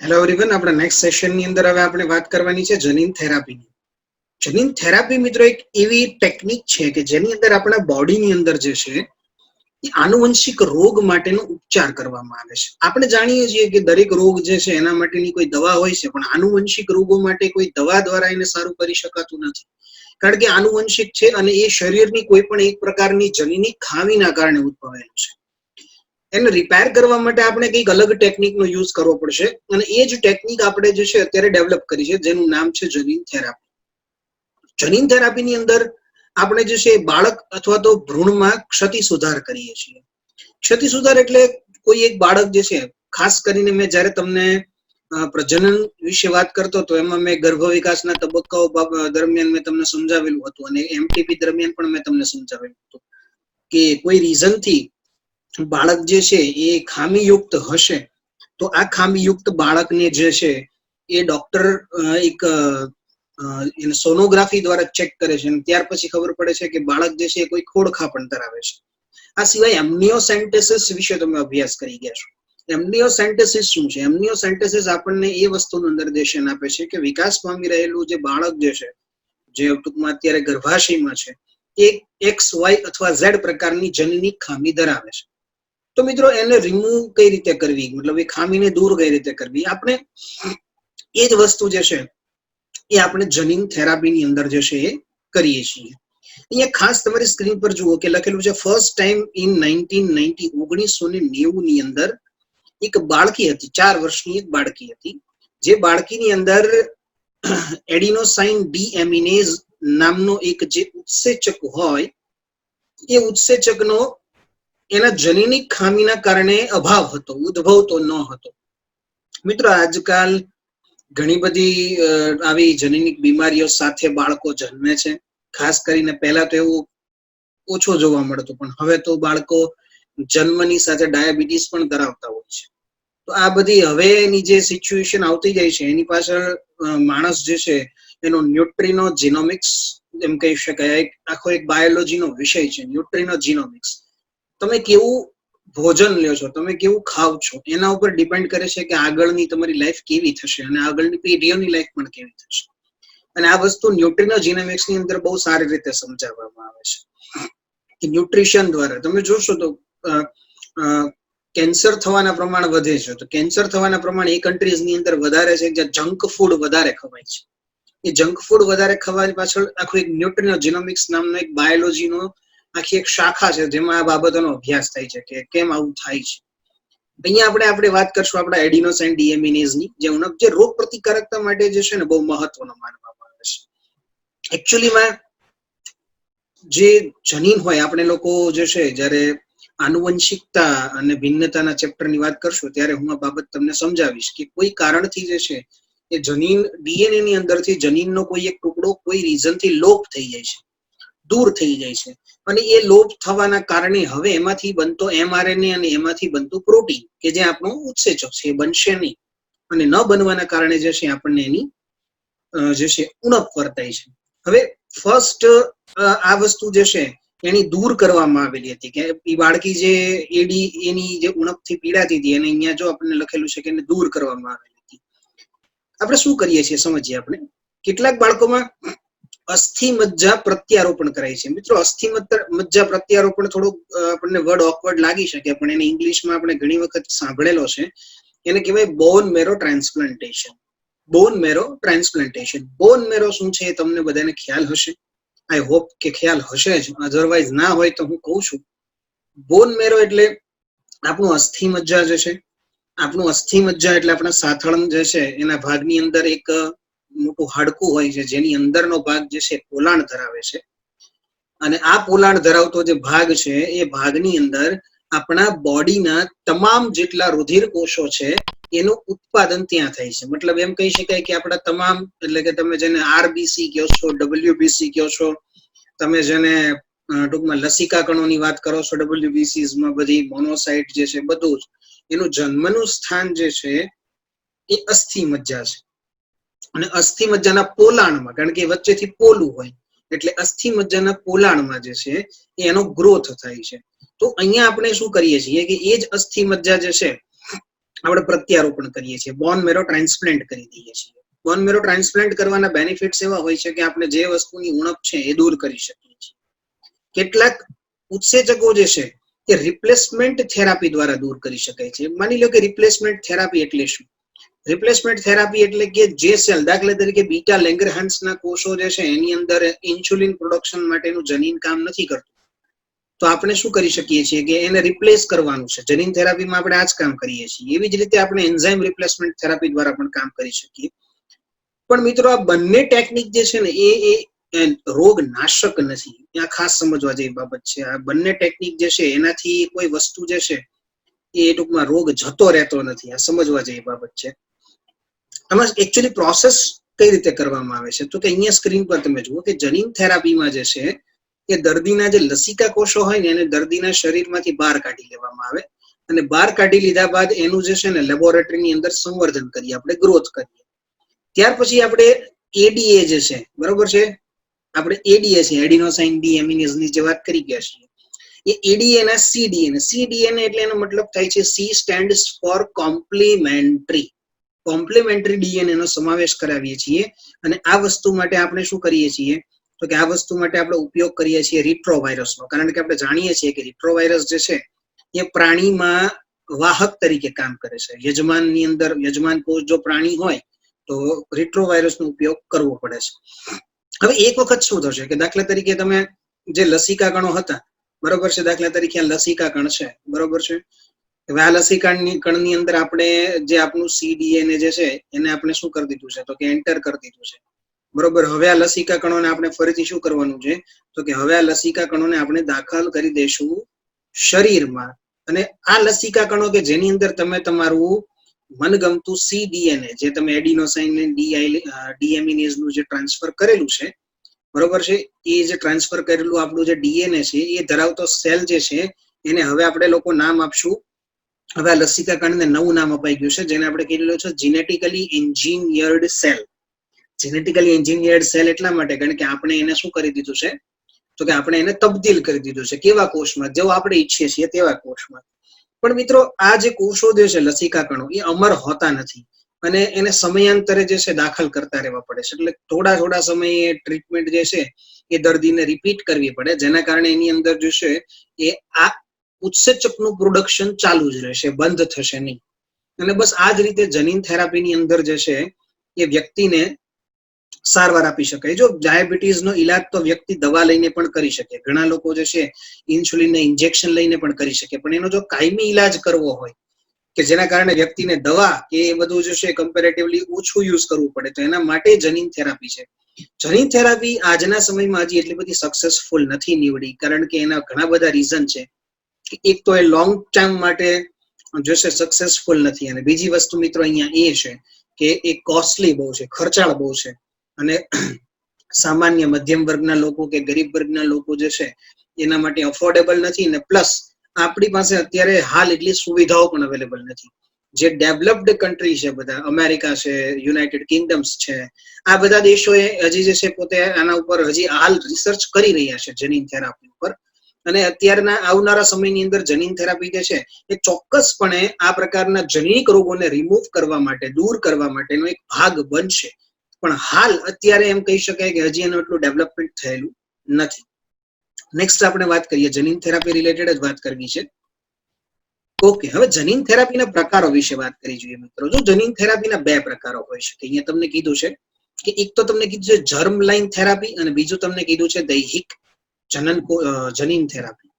Hello everyone, આપણા next સેશનની અંદર હવે આપણે વાત કરવાની છે જનીન થેરાપીની. જનીન થેરાપી મિત્રો એક એવી ટેકનિક છે કે જેની અંદર આપણા બોડીની અંદર જે છે એ આનુવંશિક રોગ માટેનો ઉપચાર કરવામાં આવે છે. આપણે જાણીએ છીએ કે દરેક રોગ જે છે એના માટેની કોઈ દવા હોય છે, પણ આનુવંશિક રોગો માટે કોઈ દવા દ્વારા એને સારું કરી શકાતું નથી, કારણ કે આનુવંશિક છે અને એ શરીરની કોઈ પણ એક પ્રકારની જનીની ખામીના કારણે ઉદ્ભવેલું છે. એને રિપેર કરવા માટે આપણે કંઈક અલગ ટેકનિકનો યુઝ કરવો પડશે, અને એ જ ટેકનિક આપણે જે છે અત્યારે ડેવલપ કરી છે, જેનું નામ છે જનીન થેરાપી. જનીન થેરાપીની અંદર આપણે જે છે બાળક અથવા તો ભ્રૂણમાં ક્ષતિ સુધાર કરીએ છીએ. ક્ષતિ સુધાર એટલે કોઈ એક બાળક જે છે, ખાસ કરીને મેં જ્યારે તમને પ્રજનન વિશે વાત કરતો હતો એમાં મેં ગર્ભ વિકાસના તબક્કાઓ દરમિયાન મેં તમને સમજાવેલું હતું, અને એમટીપી દરમિયાન પણ મેં તમને સમજાવેલું હતું કે કોઈ રીઝનથી બાળક જે છે એ ખામીયુક્ત હશે તો આ ખામીયુક્ત બાળકને જે છે એ ડોક્ટર એક સોનોગ્રાફી દ્વારા ચેક કરે છે, અને ત્યાર પછી ખબર પડે છે કે બાળક જે છે એ કોઈ ખોડખા પણ ધરાવે છે. આ સિવાય એમનિયોસેન્ટેસિસ વિશે તમે અભ્યાસ કરી ગયા છો. એમનિયોસેન્ટેસિસ શું છે? એમનિયોસેન્ટેસિસ આપણને એ વસ્તુનું નિર્દેશન આપે છે કે વિકાસ પામી રહેલું જે બાળક જે છે, જે ટૂંકમાં અત્યારે ગર્ભાશયમાં છે, એ એક્સ વાય અથવા ઝેડ પ્રકારની જનની ખામી ધરાવે છે. તો મિત્રો એને રિમૂવ કઈ રીતે કરવી, મતલબ એ ખામીને દૂર કઈ રીતે કરવી, આપણે એ જ વસ્તુ જે છે એ આપણે જનીન થેરાપીની અંદર જે છે એ કરીએ છીએ. અહીંયા ખાસ તમારી સ્ક્રીન પર જુઓ કે લખેલું છે ફર્સ્ટ ટાઈમ ઇન 1990 ની અંદર એક બાળકી હતી, 4 વર્ષની એક બાળકી હતી, જે બાળકીની અંદર એડિનોસાઇન ડીએમિનેઝ નામનો એક જે ઉત્સેચક હોય, એ ઉત્સેચકનો એના જનીનિક ખામીના કારણે અભાવ હતો, ઉદ્ભવતો ન હતો. મિત્રો આજકાલ ઘણી બધી આવી જનીનિક બીમારીઓ સાથે બાળકો જન્મે છે. ખાસ કરીને પહેલા તો એવું ઓછો જોવા મળતું, પણ હવે તો બાળકો જન્મની સાથે ડાયાબિટીસ પણ ધરાવતા હોય છે. તો આ બધી હવે એની જે સિચ્યુએશન આવતી જાય છે એની પાછળ માણસ જે છે એનો ન્યુટ્રીનો જીનોમિક્સ એમ કહી શકાય, આખો એક બાયોલોજીનો વિષય છે ન્યુટ્રીનો જીનોમિક્સ. તમે કેવું ભોજન લ્યો છો, તમે કેવું ખાવ છો, એના ઉપર ડિપેન્ડ કરે છે કે આગળની તમારી લાઈફ કેવી થશે અને આગળની પેઢીઓની લાઈફ પણ કેવી થશે. અને આ વસ્તુ ન્યુટ્રીનો જીનોમિક્સ ની અંદર બહુ સારી રીતે સમજાવવામાં આવે છે કે ન્યુટ્રિશન દ્વારા તમે જોશો તો કેન્સર થવાના પ્રમાણ વધે છે. તો કેન્સર થવાના પ્રમાણ એ કન્ટ્રીઝની અંદર વધારે છે જ્યાં જંક ફૂડ વધારે ખવાય છે. એ જંક ફૂડ વધારે ખવાની પાછળ આખું એક ન્યુટ્રીનો જીનોમિક્સ નામનો એક બાયોલોજીનો આખી એક શાખા છે જેમાં આ બાબતોનો અભ્યાસ થાય છે કે કેમ આવું થાય છે. અહીંયા આપણે વાત કરશું આપણા એડિનોસાઇન ડીએમિનેઝની, જે રોગ પ્રતિકારકતા માટે જે છે ને બહુ મહત્વનો માનવામાં આવે છે. એકચ્યુઅલીમાં જે જનીન હોય, આપણે લોકો જે છે જ્યારે આનુવંશિકતા અને ભિન્નતાના ચેપ્ટરની વાત કરશું ત્યારે હું આ બાબત તમને સમજાવીશ કે કોઈ કારણથી જે છે એ જનીન ડીએનએ ની અંદરથી જનીનનો કોઈ એક ટુકડો કોઈ રીઝનથી લોપ થઈ જાય છે, દૂર થઈ જાય છે, અને એ લોપ થવાના કારણે હવે એમાંથી બનતો એમઆરએનએ અને એમાંથી બનતું પ્રોટીન કે જે આપણો ઉત્સેચક છે એ બનશે નહીં, અને ન બનવાના કારણે જે છે આપણને એની જે છે ઉણપ વર્તાય છે. હવે ફર્સ્ટ આ વસ્તુ જે છે એની દૂર કરવામાં આવેલી હતી કે એ બાળકી જે એની જે ઉણપથી પીડાતી હતી એને અહીંયા જો આપણને લખેલું છે કે એને દૂર કરવામાં આવેલી હતી. આપણે શું કરીએ છીએ સમજીએ. આપણે કેટલાક બાળકોમાં અસ્થિ મજ્જા પ્રત્યારોપણ કરાય છે. મિત્રો અસ્થિ મજ્જા પ્રત્યારોપણ થોડુંક આપણને વર્ડ ઓકવર્ડ લાગી શકે, પણ એને ઇંગ્લિશમાં આપણે ઘણી વખત સાંભળેલો છે. એને કહેવાય બોન મેરો ટ્રાન્સપ્લાન્ટેશન. બોન મેરો ટ્રાન્સપ્લાન્ટેશન. બોન મેરો શું છે એ તમને બધાને ખ્યાલ હશે, આઈ હોપ કે ખ્યાલ હશે જ, અધરવાઇઝ ના હોય તો હું કહું છું. બોન મેરો એટલે આપણું અસ્થિ મજ્જા જે છે, આપણું અસ્થિ મજ્જા એટલે આપણા સાથળ જે છે એના ભાગની અંદર એક મોટું હાડકું હોય છે જેની અંદરનો ભાગ જે છે પોલાણ ધરાવે છે, અને આ પોલાણ ધરાવતો જે ભાગ છે એ ભાગની અંદર આપણા બોડીના તમામ જેટલા રુધિર કોષો છે એનું ઉત્પાદન ત્યાં થાય છે. મતલબ એમ કહી શકાય કે આપણા તમામ, એટલે કે તમે જેને આરબીસી કહો છો, ડબલ્યુબીસી કહો છો, તમે જેને ટૂંકમાં લસિકા કણોની વાત કરો છો, ડબલ્યુબીસીઝમાં બધી મોનોસાઇટ જે છે બધું જ, એનું જન્મનું સ્થાન જે છે એ અસ્થિ મજ્જા છે. અને અસ્થિ મજ્જાના પોલાણમાં, કારણ કે વચ્ચેથી પોલું હોય એટલે અસ્થિ મજ્જાના પોલાણમાં જે છે એનો ગ્રોથ થાય છે. તો અહીંયા આપણે શું કરીએ છીએ કે એ જ અસ્થિ મજ્જા જે છે આપણે પ્રત્યારોપણ કરીએ છીએ, બોન મેરો ટ્રાન્સપ્લાન્ટ કરી દઈએ છીએ. બોન મેરો ટ્રાન્સપ્લાન્ટ કરવાના બેનિફિટ્સ એવા હોય છે કે આપણે જે વસ્તુની ઉણપ છે એ દૂર કરી શકીએ છીએ. કેટલાક ઉત્સેચકો જે છે એ રિપ્લેસમેન્ટ થેરાપી દ્વારા દૂર કરી શકાય છે. માની લો કે રિપ્લેસમેન્ટ થેરાપી એટલે શું? રિપ્લેસમેન્ટ થેરાપી એટલે કે જે સેલ, દાખલા તરીકે બીટા લેંગરહાન્સના કોષો જે છે એની અંદર ઇન્સ્યુલિન પ્રોડક્શન માટેનું જનીન કામ નથી કરતું, તો આપણે શું કરી શકીએ છીએ કે એને રિપ્લેસ કરવાનું છે. જનીન થેરાપીમાં આપણે આ જ કામ કરીએ છીએ. એવી જ રીતે આપણે એન્ઝાઇમ રિપ્લેસમેન્ટ થેરાપી દ્વારા પણ કામ કરી શકીએ. પણ મિત્રો આ બંને ટેકનિક જે છે ને એ રોગ નાશક નથી. આ ખાસ સમજવા જેવી બાબત છે. આ બંને ટેકનિક જે છે એનાથી કોઈ વસ્તુ જે છે એ ટૂંકમાં રોગ જતો રહેતો નથી. આ સમજવા જેવી બાબત છે. આમાં એકચ્યુઅલી પ્રોસેસ કઈ રીતે કરવામાં આવે છે તો કે અહીંયા સ્ક્રીન પર તમે જુઓ કે જનીન થેરાપીમાં જે છે એ દર્દીના જે લસિકા કોષો હોય ને એને દર્દીના શરીરમાંથી બહાર કાઢી લેવામાં આવે, અને બહાર કાઢી લીધા બાદ એનું જે છે ને લેબોરેટરીની અંદર સંવર્ધન કરીએ, આપણે ગ્રોથ કરીએ. ત્યાર પછી આપણે એડીએ જે છે, બરોબર છે, આપણે એડીએ છે, એડિનોસાઇન ડીએમિનેઝની જે વાત કરી ગયા છીએ, એ એડીએ ના સીડીએનએ. સીડીએનએ એટલે એનો મતલબ થાય છે C stands for complementary. Complementary DNA નો સમાવેશ કરાવીએ છીએ. અને આ વસ્તુ માટે આપણે શું કરીએ છીએ તો કે આ વસ્તુ માટે આપણે ઉપયોગ કરીએ છીએ રિટ્રોવાયરસનો. કારણ કે આપણે જાણીએ છીએ કે રિટ્રોવાયરસ જે છે એ પ્રાણીમાં વાહક તરીકે કામ કરે છે. યજમાનની અંદર યજમાન કોષ જો પ્રાણી હોય તો રિટ્રોવાયરસનો ઉપયોગ કરવો પડે છે. હવે એક વખત શું થશે કે દાખલા તરીકે તમે જે લસિકા કણો હતા, બરોબર છે, દાખલા તરીકે આ લસિકા કણ છે, બરોબર છે, હવે આ લસિકા કણની અંદર આપણે જે આપણું સીડીએનએ જે છે એને આપણે શું કરી દીધું છે તો કે એન્ટર કરી દીધું છે, બરોબર. હવે આ લસિકા કણોને આપણે ફરીથી શું કરવાનું છે તો કે હવે આ લસિકા કણોને આપણે દાખલ કરી દઈશું શરીરમાં. અને આ લસિકા કણો કે જેની અંદર તમે તમારું મનગમતું સીડીએનએ જે તમે એડિનોસાઇન ડીએમિનેઝ નું જે ટ્રાન્સફર કરેલું છે, બરોબર છે, એ જે ટ્રાન્સફર કરેલું આપણું જે ડીએનએ છે એ ધરાવતો સેલ જે છે એને હવે આપણે લોકો નામ આપશું. હવે આ લસિકા કણને નવું નામ અપાઈ ગયું છે જેને આપણે કીધેલું છે genetically engineered cell. Genetically engineered cell એટલા માટે કારણ કે આપણે એને શું કરી દીધું છે તો કે આપણે એને તબદીલ કરી દીધું છે. કેવા કોષમાં? જેવો આપણે ઈચ્છીએ છીએ તેવા કોષમાં. પણ મિત્રો આ જે કોષો જે છે લસિકા કણો એ અમર હોતા નથી અને એને સમયાંતરે જે છે દાખલ કરતા રહેવા પડે છે. એટલે થોડા સમયે ટ્રીટમેન્ટ જે છે એ દર્દીને રિપીટ કરવી પડે, જેના કારણે એની અંદર જે છે એ આ ઉત્સેચકનું પ્રોડક્શન ચાલુ જ રહેશે, બંધ થશે નહીં. અને બસ આ જ રીતે જનીન થેરાપીની અંદર જે છે એ વ્યક્તિને સારવાર આપી શકાય. જો ડાયાબિટીસનો ઈલાજ તો વ્યક્તિ દવા લઈને પણ કરી શકે, ઘણા લોકો જે છે ઇન્સ્યુલિનના ઇન્જેક્શન લઈને પણ કરી શકે, પણ એનો જો કાયમી ઈલાજ કરવો હોય કે જેના કારણે વ્યક્તિને દવા કે એ બધું જે છે કમ્પેરેટિવલી ઓછું યુઝ કરવું પડે, તો એના માટે જનીન થેરાપી છે. જનીન થેરાપી આજના સમયમાં હજી એટલી બધી સક્સેસફુલ નથી નીવડી, કારણ કે એના ઘણા બધા રીઝન છે. એક તો એ લોંગ ટર્મ માટે જે છે સક્સેસફુલ નથી, અને બીજી વસ્તુ મિત્રો અહીંયા એ છે કે એ કોસ્ટલી બહુ છે, ખર્ચાળ બહુ છે, અને સામાન્ય મધ્યમ વર્ગના લોકો કે ગરીબ વર્ગના લોકો જે છે એના માટે અફોર્ડેબલ નથી. ને પ્લસ આપણી પાસે અત્યારે હાલ એટલી સુવિધાઓ પણ અવેલેબલ નથી. જે ડેવલપ્ડ કન્ટ્રી છે, બધા અમેરિકા છે, યુનાઇટેડ કિંગડમ્સ છે, આ બધા દેશોએ હજી જે છે પોતે આના ઉપર હજી હાલ રિસર્ચ કરી રહ્યા છે જનીન થેરાપી ઉપર. અને અત્યારના આવનારા સમયની અંદર જનીન થેરાપી જે છે એ ચોક્કસપણે આ પ્રકારના જનીનિક રોગોને રિમૂવ કરવા માટે, દૂર કરવા માટેનો એક ભાગ બનશે. પણ હાલ અત્યારે એમ કહી શકાય કે હજી એનું એટલું ડેવલપમેન્ટ થયેલું નથી. નેક્સ્ટ આપણે વાત કરીએ, જનીન થેરાપી રિલેટેડ જ વાત કરવી છે. ઓકે, હવે જનીન થેરાપીના પ્રકારો વિશે વાત કરી જોઈએ મિત્રો. જો જનીન થેરાપીના બે પ્રકારો હોય છે, અહીંયા તમને કીધું છે કે એક તો તમને કીધું છે જર્મ લાઇન થેરાપી અને બીજું તમને કીધું છે દૈહિક જનીન થેરાપી.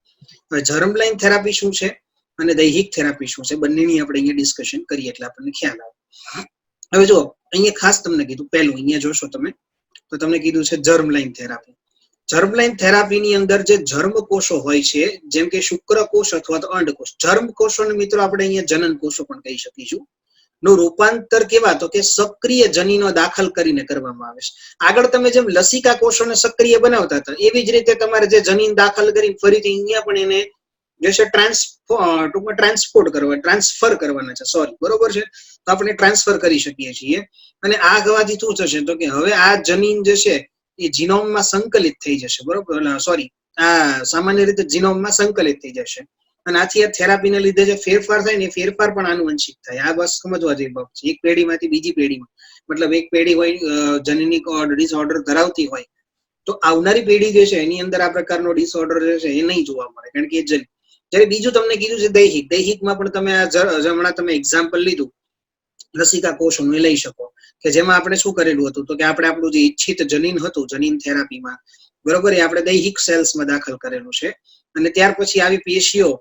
હવે જર્મ લાઇન થેરાપી શું છે અને દૈહિક થેરાપી શું છે, બંનેની આપણે અહીંયા ડિસ્કશન કરીએ એટલે આપણને ખ્યાલ આવે. હવે જો અહીંયા ખાસ તમને કીધું, પહેલું અહીંયા જોશો તમે તો તમને કીધું છે germ line therapy. Germ line થેરાપીની અંદર જે જર્મ કોષો હોય છે, જેમ કે શુક્રકોષ અથવા તો અંડકોષ, જર્મ કોષોને મિત્રો આપણે અહીંયા જનન કોષો પણ કહી શકીશું, નું રૂપાંતર કેવા તો કે સક્રિય જનીનો દાખલ કરીને કરવામાં આવે છે. આગળ તમે જેમ લસિકા કોષોને સક્રિય બનાવતા હતા એવી જ રીતે તમારે જે જનીન દાખલ કરીને ફરીથી અહીંયા પણ એને જે છે ટ્રાન્સફર કરવાના છે, બરોબર છે, તો આપણે ટ્રાન્સફર કરી શકીએ છીએ. અને આ ગવાથી શું થશે તો કે હવે આ જનીન જે છે એ જીનોમમાં સંકલિત થઈ જશે, બરોબર, આ સામાન્ય રીતે જીનોમમાં સંકલિત થઈ જશે. અને આથી આ થેરાપીને લીધે જે ફેરફાર થાય ને એ ફેરફાર પણ આનુવંશિક થાય. આ બસ સમજવા જેવી બાબત છે. એક પેઢીમાંથી બીજી પેઢીમાં, મતલબ એક પેઢી હોય જનીનિક ડિસઓર્ડર ધરાવતી હોય તો આવનારી પેઢી જે છે એની અંદર આ પ્રકારનો ડિસઓર્ડર જે છે એ નહીં જોવા મળે, કારણ કે એ જ્યારે બીજું તમને કીધું છે દૈહિકમાં પણ તમે હમણાં તમે એક્ઝામ્પલ લીધું લસિકા કોષોનું લઈ શકો, કે જેમાં આપણે શું કરેલું હતું તો કે આપણે આપણું જે ઈચ્છિત જનીન હતું જનીન થેરાપીમાં, બરોબર, એ આપણે દૈહિક સેલ્સમાં દાખલ કરેલું છે. અને ત્યાર પછી આવી પેશીઓ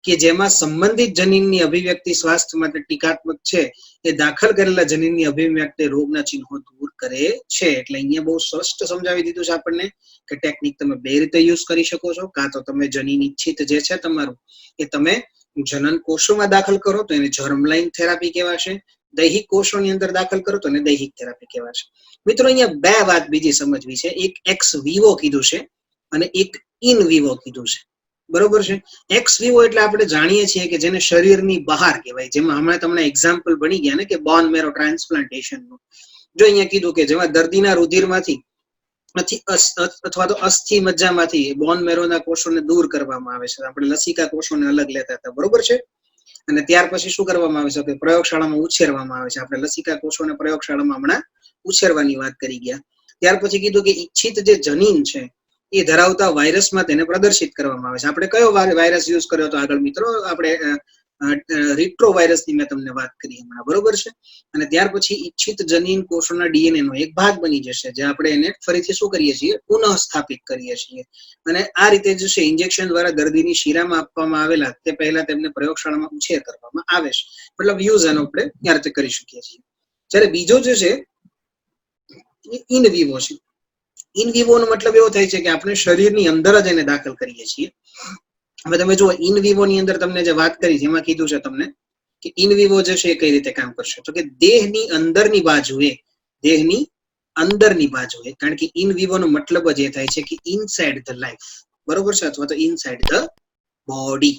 કે જેમાં સંબંધિત જનીનની અભિવ્યક્તિ સ્વાસ્થ્ય માટે ટીકાત્મક છે એ દાખલ કરેલા જનીનની અભિવ્યક્તિ રોગના ચિહ્નો દૂર કરે છે. એટલે અહીંયા બહુ સ્પષ્ટ સમજાવી દીધું છે આપણને કે ટેકનિક તમે બે રીતે યુઝ કરી શકો છો. કાં તો તમે જનીન ઈચ્છિત જે છે તમારું એ તમે જનન કોષોમાં દાખલ કરો તો એને જર્મલાઇન થેરાપી કહેવાશે, દૈહિક કોષોની અંદર દાખલ કરો તો એને દૈહિક થેરાપી કહેવાશે. મિત્રો અહીંયા બે વાત બીજી સમજવી છે. એક એક્સ વિવો કીધું છે અને એક ઇન વિવો કીધું છે, બરોબર છે. એક્સ વિવો એટલે આપણે જાણીએ છીએ કે જેને શરીરની બહાર કહેવાય, જેમાં હમણાં તમને એક્ઝામ્પલ બની ગયા ને કે બોન મેરો ટ્રાન્સપ્લાન્ટેશનનું. જો અહીંયા કીધું કે જેમાં દર્દીના રુધિરમાંથી અથવા તો અસ્થિ મજ્જામાંથી બોન મેરોના કોષોને દૂર કરવામાં આવે છે. આપણે લસિકા કોષોને અલગ લેતા હતા, બરોબર છે. અને ત્યાર પછી શું કરવામાં આવે છે કે પ્રયોગશાળામાં ઉછેરવામાં આવે છે. આપણે લસિકા કોષોને પ્રયોગશાળામાં હમણાં ઉછેરવાની વાત કરી ગયા. ત્યાર પછી કીધું કે ઈચ્છિત જે જનીન છે એ ધરાવતા વાયરસમાં તેને પ્રદર્શિત કરવામાં આવે છે. આપણે કયો વાયરસ યુઝ કર્યો હતો આગળ મિત્રો? આપણે રિટ્રો વાયરસની મેં તમને વાત કરી હમણાં, બરોબર છે. અને ત્યાર પછી ઈચ્છિત જનીન કોષોના ડીએનએ નો એક ભાગ બની જશે, જે આપણે એને ફરીથી શું કરીએ છીએ, પુનઃ સ્થાપિત કરીએ છીએ. અને આ રીતે જે છે ઇન્જેક્શન દ્વારા દર્દીની શિરામાં આપવામાં આવેલા તે પહેલા તેમને પ્રયોગશાળામાં ઉછેર કરવામાં આવે છે, મતલબ યુઝ એનો આપણે આ રીતે કરી શકીએ છીએ. જ્યારે બીજો જે છે ઇન વિવો છે. ઇન વિવો નો મતલબ એવો થાય છે કે આપણે શરીરની અંદર જ એને દાખલ કરીએ છીએ. હવે તમે જુઓ ઇન વિવો ની અંદર તમને જે વાત કરી એમાં કીધું છે તમને કે ઇન વિવો જે છે એ કઈ રીતે કામ કરશે, તો કે દેહની અંદરની બાજુએ કારણ કે ઇન વિવો નો મતલબ જ એ થાય છે કે ઇનસાઇડ ધ લાઈફ, બરોબર છે, અથવા તો ઇનસાઇડ ધ બોડી.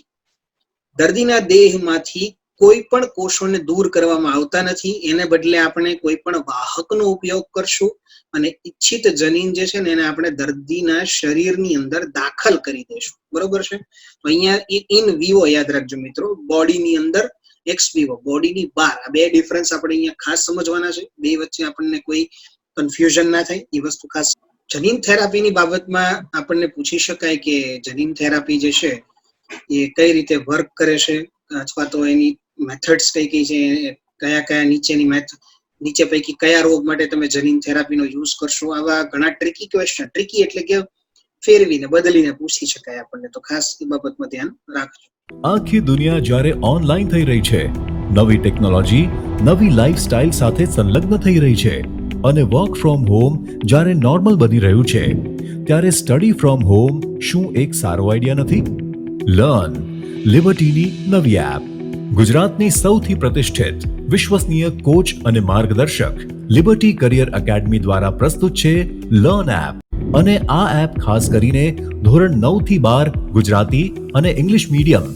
દર્દીના દેહમાંથી કોઈ પણ કોષોને દૂર કરવામાં આવતા નથી, એને બદલે આપણે કોઈ પણ વાહકનો ઉપયોગ કરશું અને ઈચ્છિત જનીન જે છે ને એને આપણે દર્દીના શરીરની અંદર દાખલ કરી દઈશું, બરોબર છે. તો અહીંયા ઇન વિવો યાદ રાખજો મિત્રો, બોડીની અંદર, એક્સ વિવો બોડીની બહાર. આ બે ડિફરન્સ આપણે અહીંયા ખાસ સમજવાના છે, બે વચ્ચે આપણને કોઈ કન્ફ્યુઝન ના થાય એ વસ્તુ ખાસ. જનીન થેરાપીની બાબતમાં આપણને પૂછી શકાય કે જનીન થેરાપી જે છે એ કઈ રીતે વર્ક કરે છે, અથવા તો એની મેથડ્સ કઈ કઈ છે, કયા નીચે પૈકી કયા રોગ માટે તમે જનીન થેરાપીનો યુઝ કરશો. આવા ઘણા ટ્રિકી ક્વેશ્ચન, ટ્રિકી એટલે કે ફેરવીને બદલીને પૂછી શકાય આપણને, તો ખાસ એ બાબતમાં ધ્યાન રાખજો. આખી દુનિયા જ્યારે ઓનલાઈન થઈ રહી છે, નવી ટેકનોલોજી નવી લાઈફસ્ટાઈલ સાથે સંલગ્ન થઈ રહી છે અને વર્ક ફ્રોમ હોમ જ્યારે નોર્મલ બની રહ્યું છે, ત્યારે સ્ટડી ફ્રોમ હોમ શું એક સારો આઈડિયા નથી? લર્ન લિબર્ટીની નવી એપ. ગુજરાતની સૌથી પ્રતિષ્ઠિત વિશ્વસનીય કોચ અને માર્ગદર્શક લિબર્ટી કરિયર એકેડમી દ્વારા પ્રસ્તુત છે લર્ન એપ. અને આ એપ ખાસ કરીને ધોરણ 9 થી 12 ગુજરાતી અને ઇંગ્લિશ મીડિયમ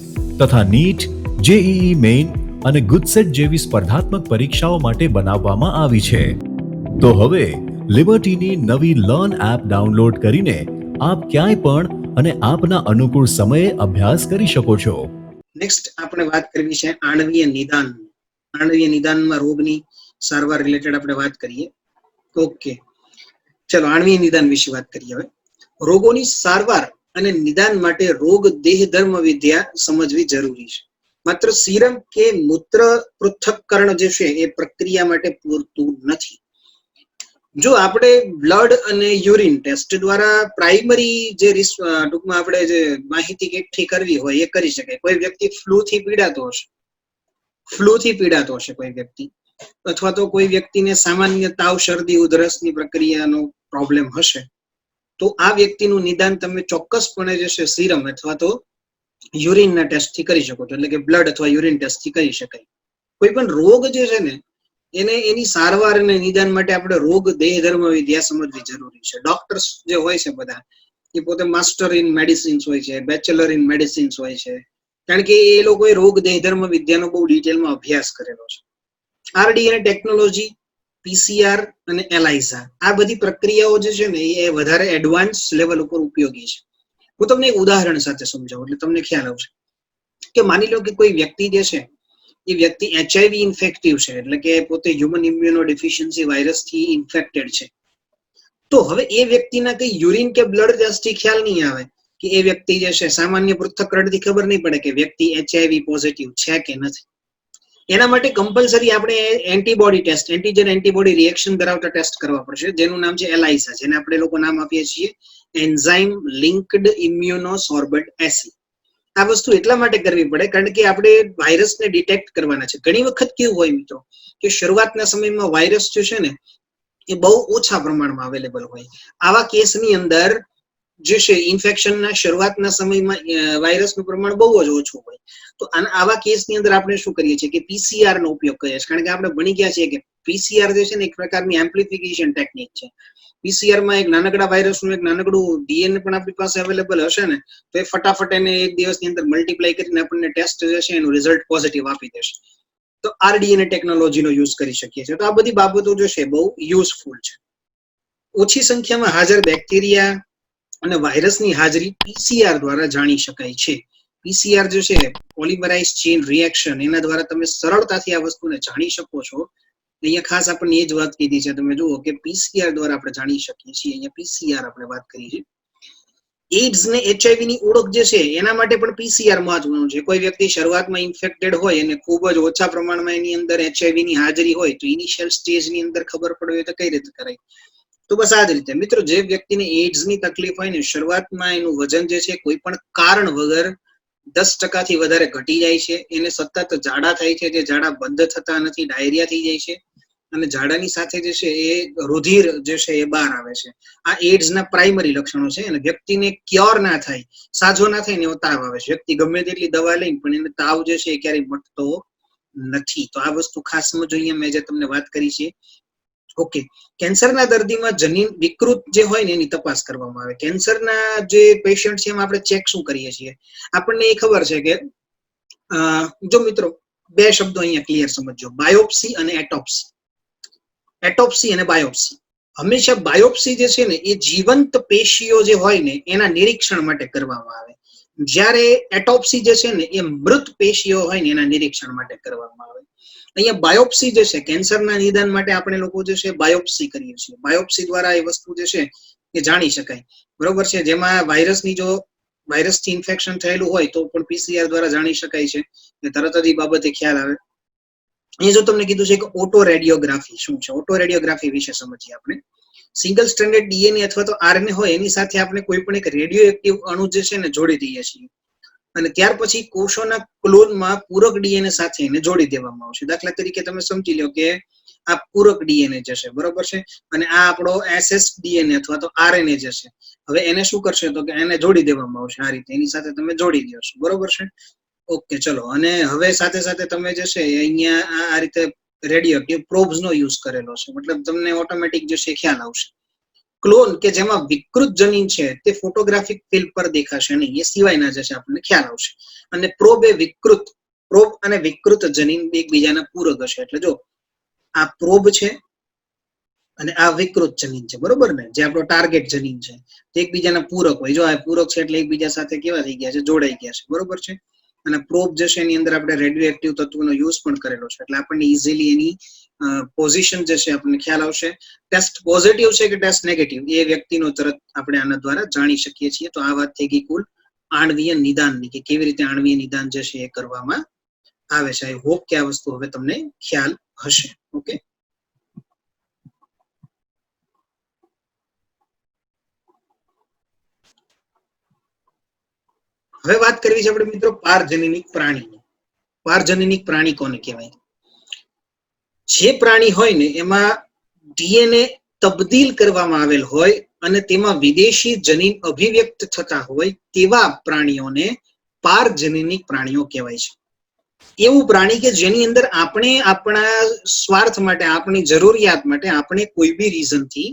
તથા નીટ, જેઈઈ મેઇન અને ગુજસેટ જેવી સ્પર્ધાત્મક પરીક્ષાઓ માટે બનાવવામાં આવી છે. તો હવે લિબર્ટીની નવી લર્ન એપ ડાઉનલોડ કરીને આપ ક્યાંય પણ અને આપના અનુકૂળ સમયે અભ્યાસ કરી શકો છો. નેક્સ્ટ આપણે વાત કરવી છે આણ્વીય નિદાન. આણ્વીય નિદાનમાં રોગની સારવાર રિલેટેડ આપણે વાત કરીએ. ઓકે, ચલો આણ્વીય નિદાન વિશે વાત કરીએ. હવે રોગોની સારવાર અને નિદાન માટે રોગ દેહધર્મ વિદ્યા સમજવી જરૂરી છે. માત્ર સીરમ કે મૂત્ર પૃથ્થકરણ જે છે એ પ્રક્રિયા માટે પૂરતું નથી. જો આપણે બ્લડ અને યુરિન ટેસ્ટ દ્વારા પ્રાઇમરી જે ટૂંકમાં આપણે જે માહિતી એકઠી કરવી હોય એ કરી શકાય. કોઈ વ્યક્તિ ફ્લૂથી પીડાતો હશે કોઈ વ્યક્તિ, અથવા તો કોઈ વ્યક્તિને સામાન્ય તાવ, શરદી, ઉધરસની પ્રક્રિયાનો પ્રોબ્લેમ હશે, તો આ વ્યક્તિનું નિદાન તમે ચોક્કસપણે જે છે સીરમ અથવા તો યુરિનના ટેસ્ટથી કરી શકો છો, એટલે કે બ્લડ અથવા યુરિન ટેસ્ટથી કરી શકાય. કોઈ પણ રોગ જે છે ને એને એની સારવાર અને નિદાન માટે આપણે રોગ દેહધર્મ વિદ્યા સમજવી જરૂરી છે. ડોક્ટર્સ જે હોય છે બધા એ પોતે માસ્ટર ઇન મેડિસિન્સ હોય છે, બેચલર ઇન મેડિસિન્સ હોય છે, કારણ કે એ લોકોએ રોગ દેહધર્મ વિદ્યાનો બહુ ડિટેલમાં અભ્યાસ કરેલો છે. આરડીએનએ ટેકનોલોજી, પીસીઆર અને એલાઇઝા, આ બધી પ્રક્રિયાઓ જે છે ને એ વધારે એડવાન્સ લેવલ ઉપર ઉપયોગી છે. હું તમને એક ઉદાહરણ સાથે સમજાવું એટલે તમને ખ્યાલ આવશે. કે માની લો કે કોઈ વ્યક્તિ જે છે એ વ્યક્તિ HIV ઇન્ફેક્ટિવ છે, એટલે કે પોતે હ્યુમન ઇમ્યુનો ડિફિશિયન્સી વાયરસથી ઇન્ફેક્ટેડ છે. તો હવે એ વ્યક્તિના કઈ યુરિન કે બ્લડ ટેસ્ટથી ખ્યાલ નહીં આવે કે એ વ્યક્તિ જે છે, સામાન્ય પૃથ્થકરણથી ખબર નહીં પડે કે વ્યક્તિ HIV પોઝિટિવ છે કે નથી. એના માટે કમ્પલસરી આપણે antibody test, antigen antibody reaction ધરાવતા ટેસ્ટ કરવા પડશે, જેનું નામ છે ELISA, જેને આપણે લોકો નામ આપીએ છીએ એન્ઝાઇમ લિંક્ડ ઇમ્યુનોસોર્બન્ટ એસી. આ વસ્તુ એટલા માટે કરવી પડે કારણ કે આપણે વાયરસને ડિટેક્ટ કરવાના છે. ઘણી વખત કેવું હોય મિત્રો કે શરૂઆતના સમયમાં વાયરસ જે છે ને એ બહુ ઓછા પ્રમાણમાં અવેલેબલ હોય. આવા કેસની અંદર જે છે ઇન્ફેક્શનના શરૂઆતના સમયમાં વાયરસનું પ્રમાણ બહુ જ ઓછું હોય. તો આવા કેસની અંદર આપણે શું કરીએ છીએ કે PCR નો ઉપયોગ કરીએ છીએ, કારણ કે આપણે ભણી ગયા છીએ કે PCR જે છે ને એક પ્રકારની એમ્પ્લિફિકેશન ટેકનિક છે. PCR માં એક નાનકડા વાયરસનું એક નાનકડું DNA પણ આપણી પાસે અવેલેબલ હશે ને તો એ ફટાફટ એને એક દિવસની અંદર મલ્ટીપ્લાય કરીને આપણને ટેસ્ટ જે છે એનું રિઝલ્ટ પોઝિટિવ આપી દેશે. તો RDNA ટેકનોલોજીનો યુઝ કરી શકીએ છીએ. તો આ બધી બાબતો જે છે બહુ યુઝફુલ છે. ઓછી સંખ્યામાં હાજર બેક્ટેરિયા અને વાયરસની હાજરી PCR દ્વારા જાણી શકાય છે. PCR જે છે પોલિમરાઇઝ ચેઇન રિએક્શન, એના દ્વારા તમે સરળતાથી આ વસ્તુને જાણી શકો છો. અહીંયા ખાસ આપણને એ જ વાત કીધી છે, તમે જુઓ કે PCR દ્વારા આપણે જાણી શકીએ છીએ. અહીંયા PCR આપણે વાત કરી છે. એઇડ્સ ને HIV ની ઓળખ જે છે એના માટે પણ PCR મહત્વનું છે. કોઈ વ્યક્તિ શરૂઆતમાં ઇન્ફેક્ટેડ હોય અને ખૂબ જ ઓછા પ્રમાણમાં એની અંદર HIV ની હાજરી હોય તો ઇનિશિયલ સ્ટેજની અંદર ખબર પડે તો કઈ રીતે કરાય? તો બસ આ જ રીતે મિત્રો, જે વ્યક્તિને એઇડ્સ ની તકલીફ હોય ને શરૂઆતમાં એનું વજન જે છે કોઈ પણ કારણ વગર 10% થી વધારે ઘટી જાય છે, એને સતત ઝાડા થાય છે, જે ઝાડા બંધ થતા નથી, ડાયરિયા થઈ જાય છે અને ઝાડાની સાથે જે છે એ રુધિર જે છે એ બહાર આવે છે. આ એઇડ્સ ના પ્રાઇમરી લક્ષણો છે. અને વ્યક્તિને ક્યોર ના થાય, સાજો ના થાય ને એવો તાવ આવે છે. વ્યક્તિ ગમે તેટલી દવા લઈને પણ એને તાવ જે છે એ ક્યારેય મટતો નથી. તો આ વસ્તુ ખાસ સમજો. અહીંયા મેં જે તમને વાત કરી છે. ઓકે, કેન્સરના દર્દીમાં જનીન વિકૃત જે હોય ને એની તપાસ કરવામાં આવે. કેન્સરના જે પેશન્ટ છે એમાં આપણે ચેક શું કરીએ છીએ? આપણને એ ખબર છે કે જો મિત્રો બે શબ્દો અહીંયા ક્લિયર સમજો, બાયોપ્સી અને એટોપ્સી. એટોપ્સી અને બાયોપ્સી. હંમેશા બાયોપ્સી જે છે ને એ જીવંત પેશીઓ જે હોય ને એના નિરીક્ષણ માટે કરવામાં આવે, જ્યારે એટોપ્સી જે છે ને એ મૃત પેશીઓ હોય ને એના નિરીક્ષણ માટે કરવામાં આવે. અહીંયા બાયોપ્સી જે છે કેન્સરના નિદાન માટે આપણે લોકો જે છે બાયોપ્સી કરીએ છીએ. બાયોપ્સી દ્વારા એ વસ્તુ જે છે એ જાણી શકાય, બરોબર છે. જેમાં વાયરસથી ઇન્ફેક્શન થયેલું હોય તો પણ PCR દ્વારા જાણી શકાય છે, તરત જ એ બાબતે ખ્યાલ આવે. એ જો તમને કીધું છે કે ઓટો રેડિયોગ્રાફી શું છે, ઓટો રેડિયોગ્રાફી વિશે સમજીએ આપણે. સિંગલ સ્ટ્રેન્ડેડ DNA અથવા તો RNA હોય એની સાથે આપણે કોઈ પણ એક રેડિયો એક્ટિવ અણુ જે છે ને જોડી દઈએ છીએ અને ત્યાર પછી કોષોના ક્લોનમાં પૂરક DNA સાથે એને જોડી દેવામાં આવશે. દાખલા તરીકે તમે સમજી લો કે આ પૂરક DNA જે છે, બરોબર છે, અને આ આપણો ssDNA અથવા તો RNA જે છે, હવે એને શું કરશે તો કે એને જોડી દેવામાં આવશે. આ રીતે એની સાથે તમે જોડી દો છો, બરોબર છે. ઓકે, ચલો. અને હવે સાથે સાથે તમે જે છે અહીંયા આ રીતે રેડિયો એક્ટિવ પ્રોબ્સ નો યુઝ કરેલો છે, મતલબ તમને ઓટોમેટિક જે છે ખ્યાલ આવશે. ક્લોન કે જેમાં વિકૃત જનીન છે તે ફોટોગ્રાફિક ફિલ્મ પર દેખાશે નહીં, એ સિવાયના જે છે આપણને ખ્યાલ આવશે. અને પ્રોબ અને વિકૃત જનીન એકબીજાના પૂરક હશે. એટલે જો આ પ્રોબ છે અને આ વિકૃત જનીન છે, બરોબર ને, જે આપણો ટાર્ગેટ જનીન છે તે એકબીજાના પૂરક હોય. જો આ પૂરક છે એટલે એકબીજા સાથે કેવા થઈ ગયા છે, જોડાઈ ગયા છે, બરોબર છે. અને પ્રોબ જે છે એની અંદર આપણે રેડિયો એક્ટિવ તત્વોનો યુઝ પણ કરેલો છે, એટલે આપણને ઇઝીલી એની પોઝિશન જે છે આપણને ખ્યાલ આવશે. ટેસ્ટ પોઝિટિવ છે કે ટેસ્ટ નેગેટિવ એ વ્યક્તિનો તરત આપણે આના દ્વારા જાણી શકીએ છીએ. તો આ વાત થઈ ગઈ કુલ આણ્વીય નિદાનની, કે કેવી રીતે આણ્વીય નિદાન જે છે એ કરવામાં આવે છે. આઈ હોપ કે આ વસ્તુ હવે તમને ખ્યાલ હશે. ઓકે, હવે વાત કરવી છે આપણે મિત્રો પારજનનિક પ્રાણીની. પારજનનિક પ્રાણી કોને કહેવાય? જે પ્રાણી હોય ને એમાં DNA તબદીલ કરવામાં આવેલ હોય અને તેમાં વિદેશી જનીન અભિવ્યક્ત થતા હોય તેવા પ્રાણીઓને પારજનનિક પ્રાણીઓ કહેવાય છે. એવું પ્રાણી કે જેની અંદર આપણે આપણા સ્વાર્થ માટે, આપણી જરૂરિયાત માટે, આપણે કોઈ બી રીઝનથી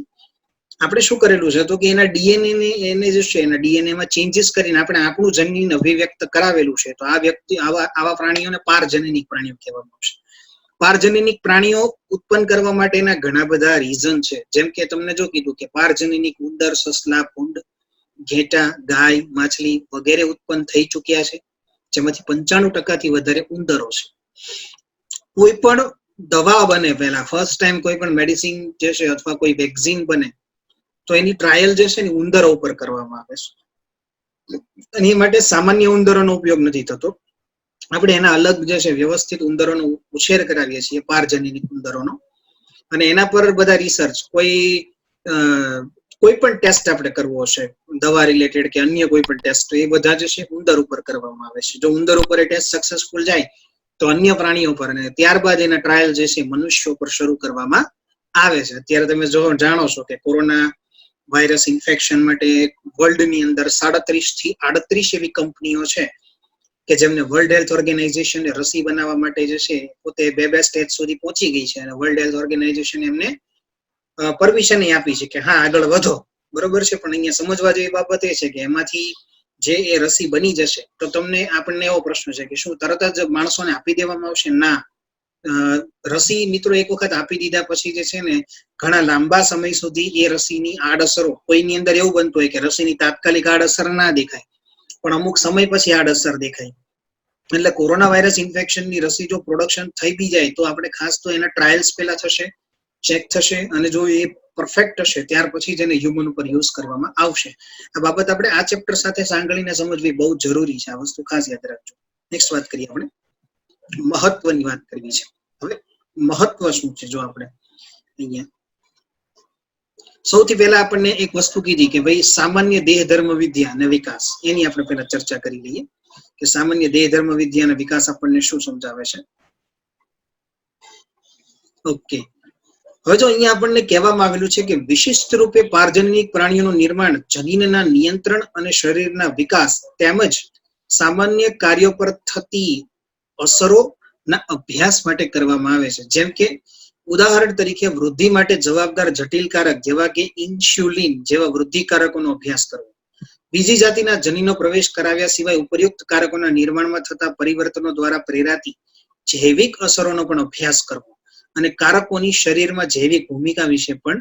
આપણે શું કરેલું છે તો કે એના DNA ને એને જે છે એના DNA માં ચેન્જીસ કરીને આપણે આપણું જનીન અભિવ્યક્ત કરાવેલું છે. તો આ વ્યક્તિ આવા પ્રાણીઓને પારજનનિક પ્રાણીઓ કહેવામાં આવશે. પારજનનિક પ્રાણીઓ ઉત્પન્ન કરવા માટેના ઘણા બધા રીઝન છે. જેમ કે તમને જો કીધું કે પારજનનિક ઉંદર, સસલા, ભૂંડ, ઘેટા, ગાય, માછલી વગેરે ઉત્પન્ન થઈ ચુક્યા છે. જેમાંથી 95% થી વધારે ઉંદરો છે. કોઈ પણ દવા બને પહેલા ફર્સ્ટ ટાઈમ કોઈ પણ મેડિસિન જે છે અથવા કોઈ વેક્સિન બને તો એની ટ્રાયલ જે છે ને ઉંદરો ઉપર કરવામાં આવે છે. અને એ માટે સામાન્ય ઉંદરોનો ઉપયોગ નથી થતો. આપણે એના અલગ જે છે વ્યવસ્થિત ઉંદરોનો ઉછેર કરાવીએ છીએ, પારજનીનિક ઉંદરોનો, અને એના પર બધા રિસર્ચ કોઈ પણ ટેસ્ટ આપણે કરવો હશે દવા રિલેટેડ કે અન્ય કોઈ પણ ટેસ્ટ, એ બધા જે છે ઉંદર ઉપર કરવામાં આવે છે. જો ઉંદર ઉપર એ ટેસ્ટ સક્સેસફુલ જાય તો અન્ય પ્રાણીઓ પર, અને ત્યારબાદ એના ટ્રાયલ જે છે મનુષ્યો પર શરૂ કરવામાં આવે છે. અત્યારે તમે જાણો છો કે કોરોના વાયરસ ઇન્ફેક્શન માટે વર્લ્ડની અંદર 37 થી 38 એવી કંપનીઓ છે કે જેમને વર્લ્ડ હેલ્થ ઓર્ગેનાઇઝેશન રસી બનાવવા માટે જે છે પોતે બે સ્ટેજ સુધી પહોંચી ગઈ છે, અને વર્લ્ડ હેલ્થ ઓર્ગેનાઇઝેશન એમને પરમિશન આપી છે કે હા આગળ વધો, બરોબર છે. પણ અહીંયા સમજવા જેવી બાબત એ છે કે એમાંથી જે એ રસી બની જશે તો આપણને એવો પ્રશ્ન છે કે શું તરત જ માણસોને આપી દેવામાં આવશે? ના. રસી મિત્રો એક વખત આપી દીધા પછી જે છે ને ઘણા લાંબા સમય સુધી એ રસીની આડઅસરો, કોઈની અંદર એવું બનતું હોય કે રસીની તાત્કાલિક આડઅસર ના દેખાય પણ અમુક સમય પછી આડઅસર દેખાય. એટલે કોરોના વાયરસ ઇન્ફેક્શનની રસી જો પ્રોડક્શન થઈ બી જાય તો આપણે ખાસ તો એના ટ્રાયલ્સ પહેલા થશે, ચેક થશે, અને જો એ પરફેક્ટ હશે ત્યાર પછી જ એને હ્યુમન ઉપર યુઝ કરવામાં આવશે. આ બાબત આપણે આ ચેપ્ટર સાથે સાંકળીને સમજવી બહુ જરૂરી છે. આ વસ્તુ ખાસ યાદ રાખજો. નેક્સ્ટ વાત કરીએ, આપણે મહત્વની વાત કરવી છે. હવે મહત્વ શું છે? જો આપણે અહીંયા સૌથી પહેલા આપણને એક વસ્તુ કીધી કે ભાઈ સામાન્ય દેહ ધર્મ વિદ્યા અને વિકાસ, એની આપણે પહેલા ચર્ચા કરી લઈએ કે સામાન્ય દેહ ધર્મ વિદ્યા અને વિકાસ આપણને શું સમજાવે છે. ઓકે, હવે જો અહીંયા આપણને કહેવામાં આવેલું છે કે વિશિષ્ટ રૂપે પારજનનિક પ્રાણીઓનું નિર્માણ જનીનના નિયંત્રણ અને શરીરના વિકાસ તેમજ સામાન્ય કાર્યો પર થતી અસરોના અભ્યાસ માટે કરવામાં આવે છે. જેમ કે ઉદાહરણ તરીકે વૃદ્ધિ માટે જવાબદાર જટિલકારક જેવા કે ઇન્સ્યુલિન જેવા વૃદ્ધિકારકોનો અભ્યાસ કરવો, બીજી જાતિના જનીનો પ્રવેશ કરાવ્યા સિવાય ઉપયુક્ત કારકોના નિર્માણમાં થતા પરિવર્તનો દ્વારા પ્રેરાતી જૈવિક અસરોનો પણ અભ્યાસ કરવો, અને કારકોની શરીરમાં જૈવિક ભૂમિકા વિશે પણ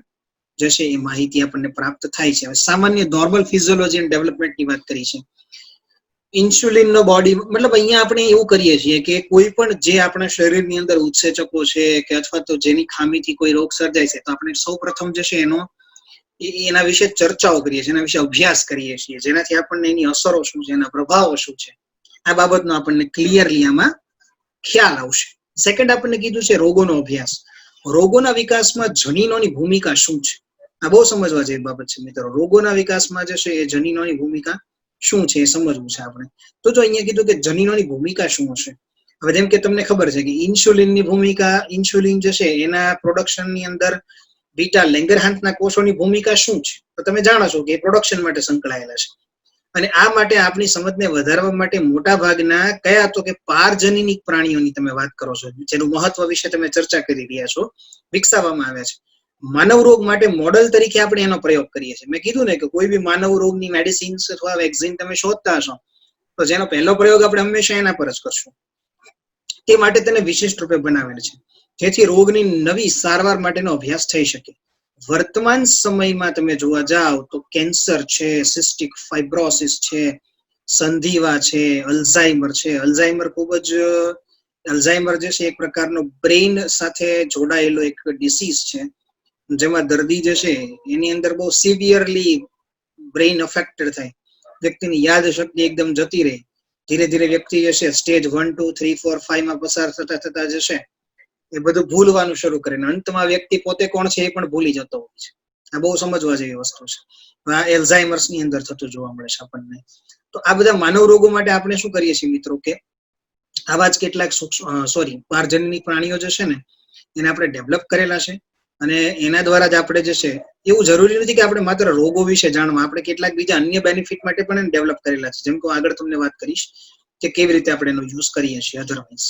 જે છે એ માહિતી આપણને પ્રાપ્ત થાય છે. સામાન્ય નોર્મલ ફિઝિયોલોજી એન્ડ ડેવલપમેન્ટની વાત કરી છે. ઇન્સ્યુલિનનો બોડી, મતલબ અહીંયા આપણે એવું કરીએ છીએ કે કોઈ પણ જે આપણા શરીરની અંદર ઉત્સેચકો છે કે અથવા તો જેની ખામીથી કોઈ રોગ સર્જાય છે તો આપણે સૌ પ્રથમ જે છે એના વિશે ચર્ચાઓ કરીએ છીએ, એના વિશે અભ્યાસ કરીએ છીએ, જેનાથી આપણને એની અસરો શું છે, એના પ્રભાવો શું છે, આ બાબતનો આપણને ક્લિયરલી આમાં ખ્યાલ આવશે. સેકન્ડ આપણને કીધું છે રોગોનો અભ્યાસ. રોગોના વિકાસમાં જનીનોની ભૂમિકા શું છે? આ બહુ સમજવા જેવી બાબત છે મિત્રો. રોગોના વિકાસમાં જે છે એ જનીનોની ભૂમિકા શું છે એ સમજવું છે આપણે. તો જો અહીંયા કીધું કે જનીનોની ભૂમિકા શું હશે, હવે જેમ કે તમને ખબર છે કે ઇન્સ્યુલિનની ભૂમિકા, ઇન્સ્યુલિન જે છે એના પ્રોડક્શનની અંદર બીટા લેંગરહાન્સના કોષોની ભૂમિકા શું છે તો તમે જાણો છો કે એ પ્રોડક્શન માટે સંકળાયેલા છે. અને આ માટે આપણી સમજને વધારવા માટે મોટા ભાગના કયા તો કે પારજનીનિક પ્રાણીઓની તમે વાત કરો છો, જેનું મહત્વ વિશે તમે ચર્ચા કરી રહ્યા છો, વિકસાવવામાં આવ્યા છે. માનવ રોગ માટે મોડલ તરીકે આપણે એનો પ્રયોગ કરીએ છીએ. મેં કીધું ને કે કોઈ બી માનવ રોગની મેડિસિન્સ અથવા વેક્સિન તમે શોધતા હશો તો જેનો પહેલો પ્રયોગ આપણે હંમેશા એના પર જ કરશું. તે માટે તેને વિશિષ્ટ રૂપે બનાવેલ છે જેથી રોગની નવી સારવાર માટેનો અભ્યાસ થઈ શકે. વર્તમાન સમયમાં તમે જોવા જાઓ તો કેન્સર છે, સિસ્ટિક ફાઇબ્રોસિસ છે, સંધિવા છે, અલ્ઝાઇમર છે. અલ્ઝાઇમર જે છે એક પ્રકારનો બ્રેઇન સાથે જોડાયેલો એક ડિસીઝ છે, જેમાં દર્દી જે છે એની અંદર બહુ સિવિયરલી બ્રેઇન અફેક્ટેડ થાય, વ્યક્તિની યાદ શક્તિ એકદમ જતી રહે, ધીરે ધીરે વ્યક્તિ જે છે સ્ટેજ 1, 2, 3, 4, 5 માં પસાર થતા જે છે એ બધું ભૂલવાનું શરૂ કરે, અંતમાં વ્યક્તિ પોતે કોણ છે એ પણ ભૂલી જતો હોય છે. આ બહુ સમજવા જેવી વસ્તુ છે. આ એલ્ઝાઇમર્સ ની અંદર થતું જોવા મળે છે આપણને. તો આ બધા માનવ રોગો માટે આપણે શું કરીએ છીએ મિત્રો કે આવા જ કેટલાક પારજનની પ્રાણીઓ જે છે ને એને આપણે ડેવલપ કરેલા છે, અને એના દ્વારા જ આપણે જે છે એવું જરૂરી નથી કે આપણે માત્ર રોગો વિશે જાણવા, આપણે કેટલાક બીજા અન્ય બેનિફિટ માટે પણ એને ડેવલપ કરેલા છે. જેમ કે આગળ તમને વાત કરીશ કે કેવી રીતે આપણે એનો યુઝ કરીએ છીએ. અધરવાઇઝ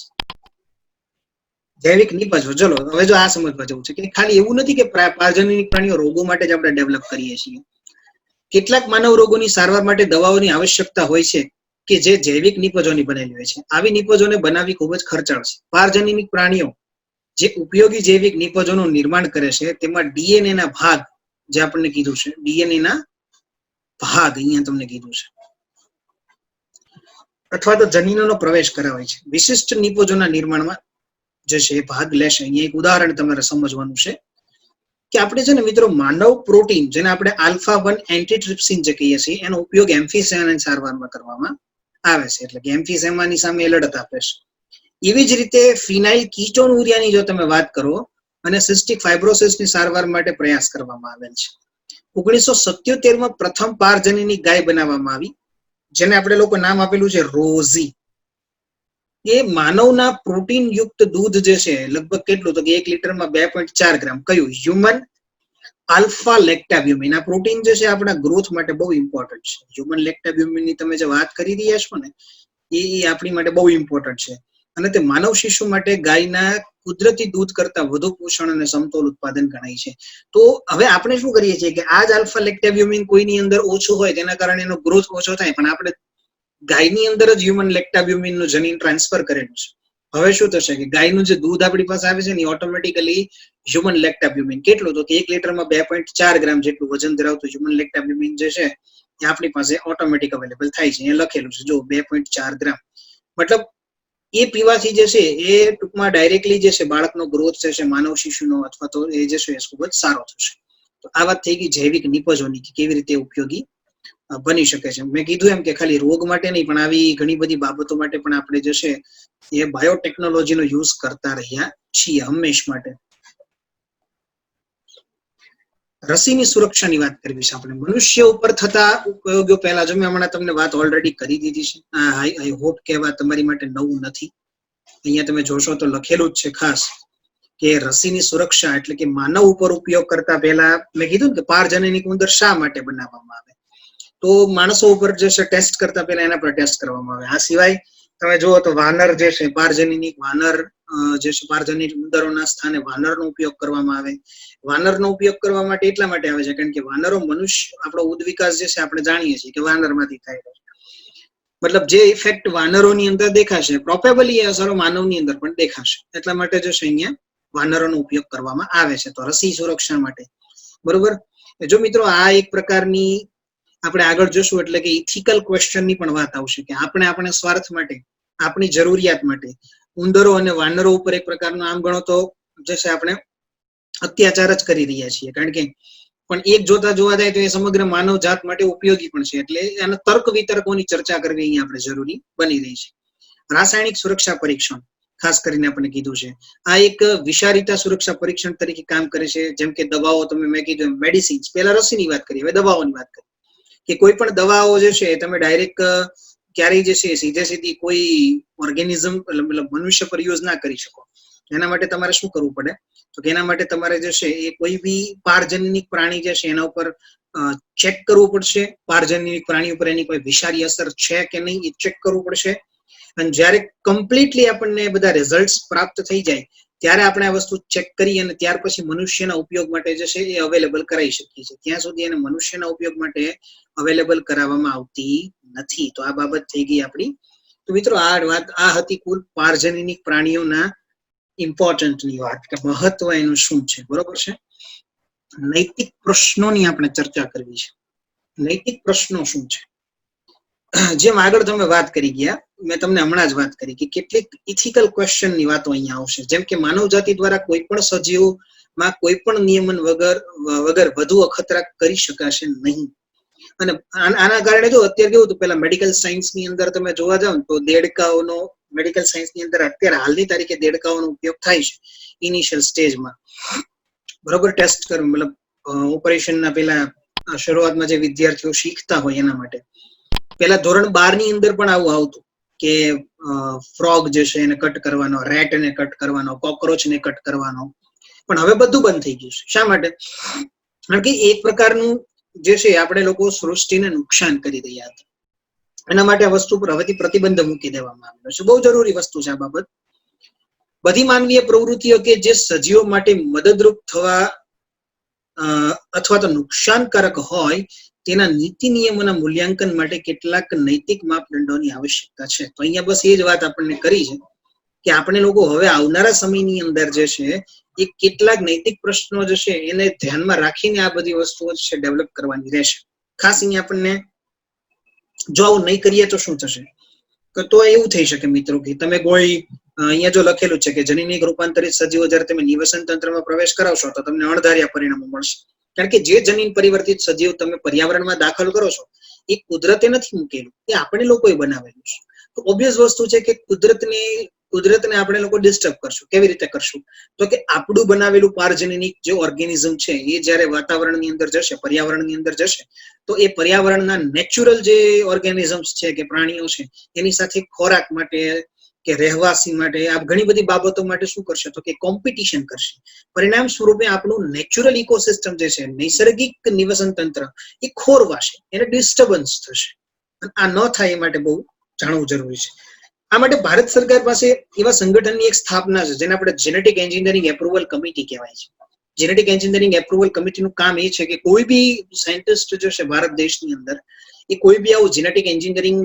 જૈવિક નિપજો, ચલો હવે જો આ સમજવા જેવું છે કે ખાલી એવું નથી કે પારજનની પ્રાણીઓ રોગો માટે જ આપણે ડેવલપ કરીએ છીએ. કેટલાક માનવ રોગોની સારવાર માટે દવાઓની આવશ્યકતા હોય છે કે જે જૈવિક નિપજોની બનેલી હોય છે. આવી નિપજોને બનાવવી ખૂબ જ ખર્ચાળ છે. પારજનની પ્રાણીઓ જે ઉપયોગી જૈવિક નિપજોનું નિર્માણ કરે છે તેમાં ડીએનએ ના ભાગ જે આપણને કીધું છે, ડીએનએ ના ભાગ અહીંયા તમને કીધું છે, અથવા તો જનીનોનો પ્રવેશ કરાવે છે. વિશિષ્ટ નિપજોના નિર્માણમાં જે છે એ ભાગ લેશે. અહીંયા એક ઉદાહરણ તમારે સમજવાનું છે કે આપણે છે ને મિત્રો માનવ પ્રોટીન જેને આપણે આલ્ફા-1 એન્ટીટ્રિપ્સિન જે કહીએ છીએ એનો ઉપયોગ એમ્ફીસેમાની સારવારમાં કરવામાં આવે છે. એટલે કે એમ્ફીસેમાની સામે લડત આપે છે. એવી જ રીતે ફિનાઇલ કીટોનુરિયાની જો તમે વાત કરો અને સિસ્ટિક ફાઇબ્રોસિસની સારવાર માટે પ્રયાસ કરવામાં આવેલ છે. 1977માં પ્રથમ પારજનીની ગાય બનાવવામાં આવી જેને આપણે લોકો નામ આપેલું છે રોઝી. એ માનવના પ્રોટીન યુક્ત દૂધ જે છે લગભગ કેટલું તો કે 1 લીટરમાં 2.4 ગ્રામ કયું હ્યુમન આલ્ફા લેક્ટાબ્યુમિન. આ પ્રોટીન જે છે આપણા ગ્રોથ માટે બહુ ઇમ્પોર્ટન્ટ છે. હ્યુમન લેક્ટાબ્યુમિન ની તમે જે વાત કરી રહ્યા છો ને એ આપણી માટે બહુ ઇમ્પોર્ટન્ટ છે અને તે માનવ શિશુ માટે ગાયના કુદરતી દૂધ કરતા વધુ પોષણ અને સમતોલ ઉત્પાદન ગણાય છે. તો હવે આપણે શું કરીએ છીએ કે આ જ આલ્ફા લેક્ટાબ્યુમિન કોઈની અંદર ઓછું હોય તેના કારણે એનો ગ્રોથ ઓછો થાય, પણ આપણે ગાયની અંદર જ હ્યુમન લેક્ટાબ્યુમિન નું જનીન ટ્રાન્સફર કરેલું છે. હવે શું થશે કે ગાયનું જે દૂધ આપણી પાસે આવે છે ને ઓટોમેટિકલી હ્યુમન લેક્ટાબ્યુમિન કેટલું તો કે 1 લીટરમાં 2.4 ગ્રામ જેટલું વજન ધરાવતું હ્યુમન લેક્ટાબ્યુમિન જે છે એ આપણી પાસે ઓટોમેટિક અવેલેબલ થાય છે. એ લખેલું છે જો 2.4 ગ્રામ. મતલબ એ પીવાથી જે છે એ ટૂંકમાં ડાયરેક્ટલી જે છે બાળકનો ગ્રોથ જે છે માનવ શિશુનો અથવા તો એ જે છે એ ખૂબ જ સારો થશે. તો આ વાત થઈ ગઈ જૈવિક નિપજોની કે કેવી રીતે ઉપયોગી બની શકે છે. મેં કીધું એમ કે ખાલી રોગ માટે નહીં પણ આવી ઘણી બધી બાબતો માટે પણ આપણે જે છે એ બાયોટેકનોલોજીનો યુઝ કરતા રહ્યા છીએ હંમેશ માટે. રસીની સુરક્ષાની વાત કરવી છે આપણે. મનુષ્ય ઉપર થતા ઉપયોગો પહેલા જો મેં હમણાં તમને વાત ઓલરેડી કરી દીધી છે. આઈ હોપ કે આ તમારી માટે નવું નથી. અહીંયા તમે જોશો તો લખેલું જ છે ખાસ કે રસીની સુરક્ષા એટલે કે માનવ ઉપર ઉપયોગ કરતા પહેલા મેં કીધું કે પારજનનિક ઉંદર શા માટે બનાવવામાં આવે તો માણસો ઉપર જે છે ટેસ્ટ કરતા પહેલા એના પર ટેસ્ટ કરવામાં આવે. આ સિવાય તમે જુઓ તો વાનર જે છે પારજનનિક વાનર જે છે પારજનનિક ઉંદરોના સ્થાને વાનરનો ઉપયોગ કરવામાં આવે. વાનરનો ઉપયોગ કરવા માટે એટલા માટે આવે છે કારણ કે વાનરો મનુષ્ય આપણો ઉદ વિકાસ જે છે આપણે જાણીએ છીએ કે વાનરમાંથી થાય છે. મતલબ જે ઇફેક્ટ વાનરોની અંદર દેખાશે પ્રોબેબલી એ અસરો માનવની અંદર પણ દેખાશે. એટલા માટે જે છે અહીંયા વાનરોનો ઉપયોગ કરવામાં આવે છે. તો રસી સુરક્ષા માટે બરોબર. જો મિત્રો આ એક પ્રકારની આપણે આગળ જોશું એટલે કે ઇથિકલ ક્વેશ્ચનની પણ વાત આવશે કે આપણે સ્વાર્થ માટે આપણી જરૂરિયાત માટે ઉંદરો અને વાનરો ઉપર એક પ્રકારનો આમ ગણો તો જે છે આપણે અત્યાચાર જ કરી રહ્યા છીએ. કારણ કે પણ એક જોતા જોવા જાય તો એ સમગ્ર માનવ જાત માટે ઉપયોગી પણ છે. એટલે એના તર્ક વિતર્કોની ચર્ચા કરવી અહીંયા આપણે જરૂરી બની રહી છે. રાસાયણિક સુરક્ષા પરીક્ષણ ખાસ કરીને આપણે કીધું છે. આ એક વિષારિતા સુરક્ષા પરીક્ષણ તરીકે કામ કરે છે. જેમ કે દવાઓ તમે મેં કીધું મેડિસિન્સ પહેલા રસીની વાત કરી હવે દવાઓની વાત કરી કે કોઈ પણ દવાઓ જે છે તમે ડાયરેક્ટ ક્યારેય જે છે સીધે સીધી કોઈ ઓર્ગેનિઝમ મતલબ મનુષ્ય પર યુઝ ના કરી શકો. એના માટે તમારે શું કરવું પડે તો એના માટે તમારે જે છે એ કોઈ બી પારજનનિક પ્રાણી જે છે એના ઉપર ચેક કરવું પડશે. પારજનનિક પ્રાણી ઉપર એની કોઈ વિષારી અસર છે કે નહીં એ ચેક કરવું પડશે. અને જ્યારે કમ્પ્લીટલી આપણને બધા રિઝલ્ટ પ્રાપ્ત થઈ જાય ત્યારે આપણે આ વસ્તુ ચેક કરી અને ત્યાર પછી મનુષ્યના ઉપયોગ માટે જે છે એ અવેલેબલ કરાવી શકીએ છીએ. ત્યાં સુધી એને મનુષ્યના ઉપયોગ માટે અવેલેબલ કરાવવામાં આવતી નથી. તો આ બાબત થઈ ગઈ આપણી. તો મિત્રો આ હતી કુલ પારજનનિક પ્રાણીઓના ઇમ્પોર્ટન્ટની વાત કે મહત્વ એનું શું છે. બરોબર છે. નૈતિક પ્રશ્નોની આપણે ચર્ચા કરવી છે. નૈતિક પ્રશ્નો શું છે? જેમ આગળ તમે વાત કરી ગયા મેં તમને હમણાં જ વાત કરી કે કેટલીક ઇથિકલ ક્વેશ્ચનની વાતો અહીંયા આવશે. જેમ કે માનવ જાતિ દ્વારા કોઈ પણ સજીવમાં કોઈ પણ નિયમન વગર વધુ અખતરા કરી શકાશે નહીં. અને આના કારણે જો અત્યારે કેવું તો પેલા મેડિકલ સાયન્સની અંદર તમે જોવા જાવ તો દેડકાઓનો મેડિકલ સાયન્સની અંદર અત્યારે હાલની તારીખે દેડકાઓનો ઉપયોગ થાય છે ઇનિશિયલ સ્ટેજમાં. બરોબર. ટેસ્ટ કરો મતલબ ઓપરેશનના પેલા શરૂઆતમાં જે વિદ્યાર્થીઓ શીખતા હોય એના માટે પેલા ધોરણ 12 ની અંદર પણ આવું આવતું કે ફ્રોગ જે છે એને કટ કરવાનો, રેટ ને કટ કરવાનો, કોકરોચ ને કટ કરવાનો. પણ હવે બધું બંધ થઈ ગયું છે. શા માટે? કારણ કે એક પ્રકારનું જે છે આપણે લોકો સૃષ્ટિને નુકસાન કરી રહ્યા હતા. એના માટે આ વસ્તુ પર હવેથી પ્રતિબંધ મૂકી દેવામાં આવ્યો છે. બહુ જરૂરી વસ્તુ છે આ બાબત. બધી માનવીય પ્રવૃત્તિઓ કે જે સજીવો માટે મદદરૂપ થવા અથવા તો નુકસાનકારક હોય તેના નીતિ નિયમોના મૂલ્યાંકન માટે કેટલાક નૈતિક માપદંડોની આવશ્યકતા છે. તો અહીંયા બસ એ જ વાત આપણને કરી છે કે આપણે લોકો હવે આવનારા સમયની અંદર જે છે એ કેટલાક નૈતિક પ્રશ્નો જે છે એને ધ્યાનમાં રાખીને આ બધી વસ્તુઓ છે ડેવલપ કરવાની રહેશે. ખાસ અહીંયા આપણને જો આવું નહીં કરીએ તો શું થશે તો એવું થઈ શકે મિત્રો કે તમે કોઈ અહીંયા જો લખેલું છે કે જનીનિક રૂપાંતરિત સજીવો જ્યારે તમે નિવસન તંત્રમાં પ્રવેશ કરાવશો તો તમને અણધાર્યા પરિણામો મળશે. કારણ કે જે જનીન પરિવર્તિત સજીવ તમે પર્યાવરણમાં દાખલ કરો છો એ કુદરતે નથી મૂકેલું, એ આપણે લોકોએ બનાવેલું છે. તો ઓબ્વિયસ વસ્તુ છે કે કુદરતને આપણે લોકો ડિસ્ટર્બ કરશું. કેવી રીતે કરશું? તો કે આપણું બનાવેલું પારજનનિક જે ઓર્ગેનિઝમ છે એ જ્યારે વાતાવરણની અંદર જશે, પર્યાવરણની અંદર જશે, તો એ પર્યાવરણના નેચરલ જે ઓર્ગેનિઝમ્સ છે કે પ્રાણીઓ છે એની સાથે ખોરાક માટે કે રહેવાસી માટે આ ઘણી બધી બાબતો માટે શું કરશે? તો કે કોમ્પિટિશન કરશે. પરિણામ સ્વરૂપે આપણું નેચરલ ઇકોસિસ્ટમ જે છે, નૈસર્ગિક નિવસન તંત્ર, એ ખોરવાશે, એને ડિસ્ટર્બન્સ થશે. આ ન થાય એ માટે બહુ જાણવું જરૂરી છે. આ માટે ભારત સરકાર પાસે એવા સંગઠનની એક સ્થાપના છે જેને આપણે જેનેટિક એન્જિનિયરિંગ એપ્રુવલ કમિટી કહેવાય છે. જેનેટિક એન્જિનિયરિંગ એપ્રુવલ કમિટીનું કામ એ છે કે કોઈ બી સાયન્ટિસ્ટ જે છે ભારત દેશની અંદર એ કોઈ બી આવું જેનેટિક એન્જિનિયરિંગ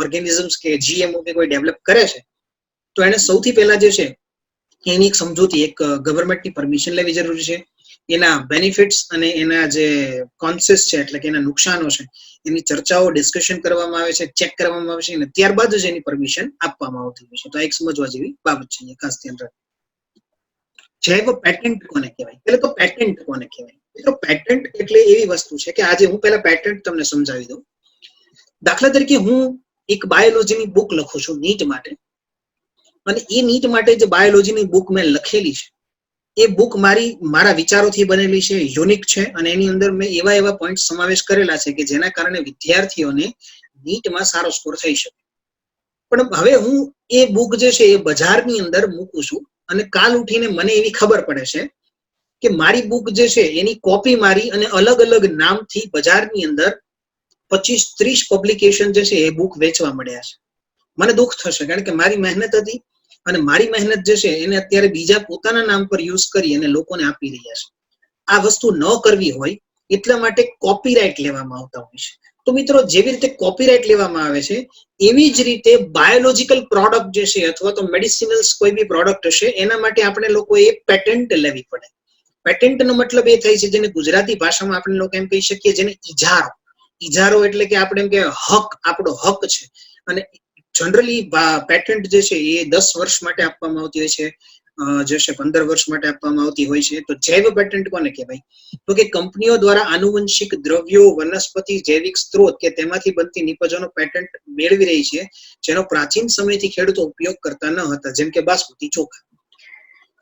ઓર્ગેનિઝમ્સ કે જીએમઓ કે કોઈ ડેવલપ કરે છે તો એને સૌથી પહેલા જે છે એની એક સમજૂતી, એક ગવર્મેન્ટની પરમિશન લેવી જરૂરી છે. એના બેનિફિટ્સ અને એના જે કોન્સેસ છે એટલે કે એના નુકસાનો છે એની ચર્ચાઓ, ડિસ્કશન કરવામાં આવે છે, ચેક કરવામાં આવે છે અને ત્યારબાદ જ એની પરમિશન આપવામાં આવતી હોય છે. તો આ એક સમજવા જેવી બાબત છે, ખાસ ધ્યાન રાખો. જૈવ પેટન્ટ કોને કહેવાય? એટલે તો પેટન્ટ કોને કહેવાય? મિત્રો પેટન્ટ એટલે એવી વસ્તુ છે કે આજે હું પહેલા પેટન્ટ તમને સમજાવી દઉં. દાખલા તરીકે હું એક બાયોલોજીની બુક લખું છું નીટ માટે, અને એ નીટ માટે જે બાયોલોજીની બુક મેં લખેલી છે એ બુક મારા વિચારોથી બનેલી છે, યુનિક છે, અને એની અંદર મેં એવા પોઈન્ટ સમાવેશ કરેલા છે કે જેના કારણે વિદ્યાર્થીઓને નીટમાં સારો સ્કોર થઈ શકે. પણ હવે હું એ બુક જે છે એ બજારની અંદર મૂકું છું અને કાલ ઉઠીને મને એવી ખબર પડે છે કે મારી બુક જે છે એની કોપી મારી અને અલગ અલગ નામથી બજારની અંદર 25-30 પબ્લિકેશન જે છે એ બુક વેચવા મળ્યા છે. મને દુઃખ થશે, કારણ કે મારી મહેનત હતી અને મારી મહેનત જે છે એને અત્યારે બીજા પોતાના નામ પર યુઝ કરી અને લોકોને આપી રહ્યા છે. આ વસ્તુ ન કરવી હોય એટલા માટે કોપીરાઇટ લેવામાં આવતા હોય છે. તો મિત્રો, જેવી રીતે કોપીરાઇટ લેવામાં આવે છે એવી જ રીતે બાયોલોજીકલ પ્રોડક્ટ જે છે અથવા તો મેડિસિનલ્સ કોઈ બી પ્રોડક્ટ હશે એના માટે આપણે લોકોએ પેટન્ટ લેવી પડે. પેટન્ટનો મતલબ એ થાય છે જેને ગુજરાતી ભાષામાં આપણે લોકો એમ કહી શકીએ જેને ઇજારો. ઇજારો એટલે કે આપણે એમ કે હક, આપણો હક છે. અને જનરલી પેટન્ટ જે છે એ 10 વર્ષ માટે આપવામાં આવતી હોય છે, જે છે 15 વર્ષ માટે આપવામાં આવતી હોય છે. તો જૈવ પેટન્ટ કોને કહેવાય? તો કે કંપનીઓ દ્વારા આનુવંશિક દ્રવ્યો, વનસ્પતિ, જૈવિક સ્ત્રોત કે તેમાંથી બનતી નિપજોનો પેટન્ટ મેળવી રહી છે જેનો પ્રાચીન સમયથી ખેડૂતો ઉપયોગ કરતા ન હતા, જેમ કે બાસમતી ચોખા.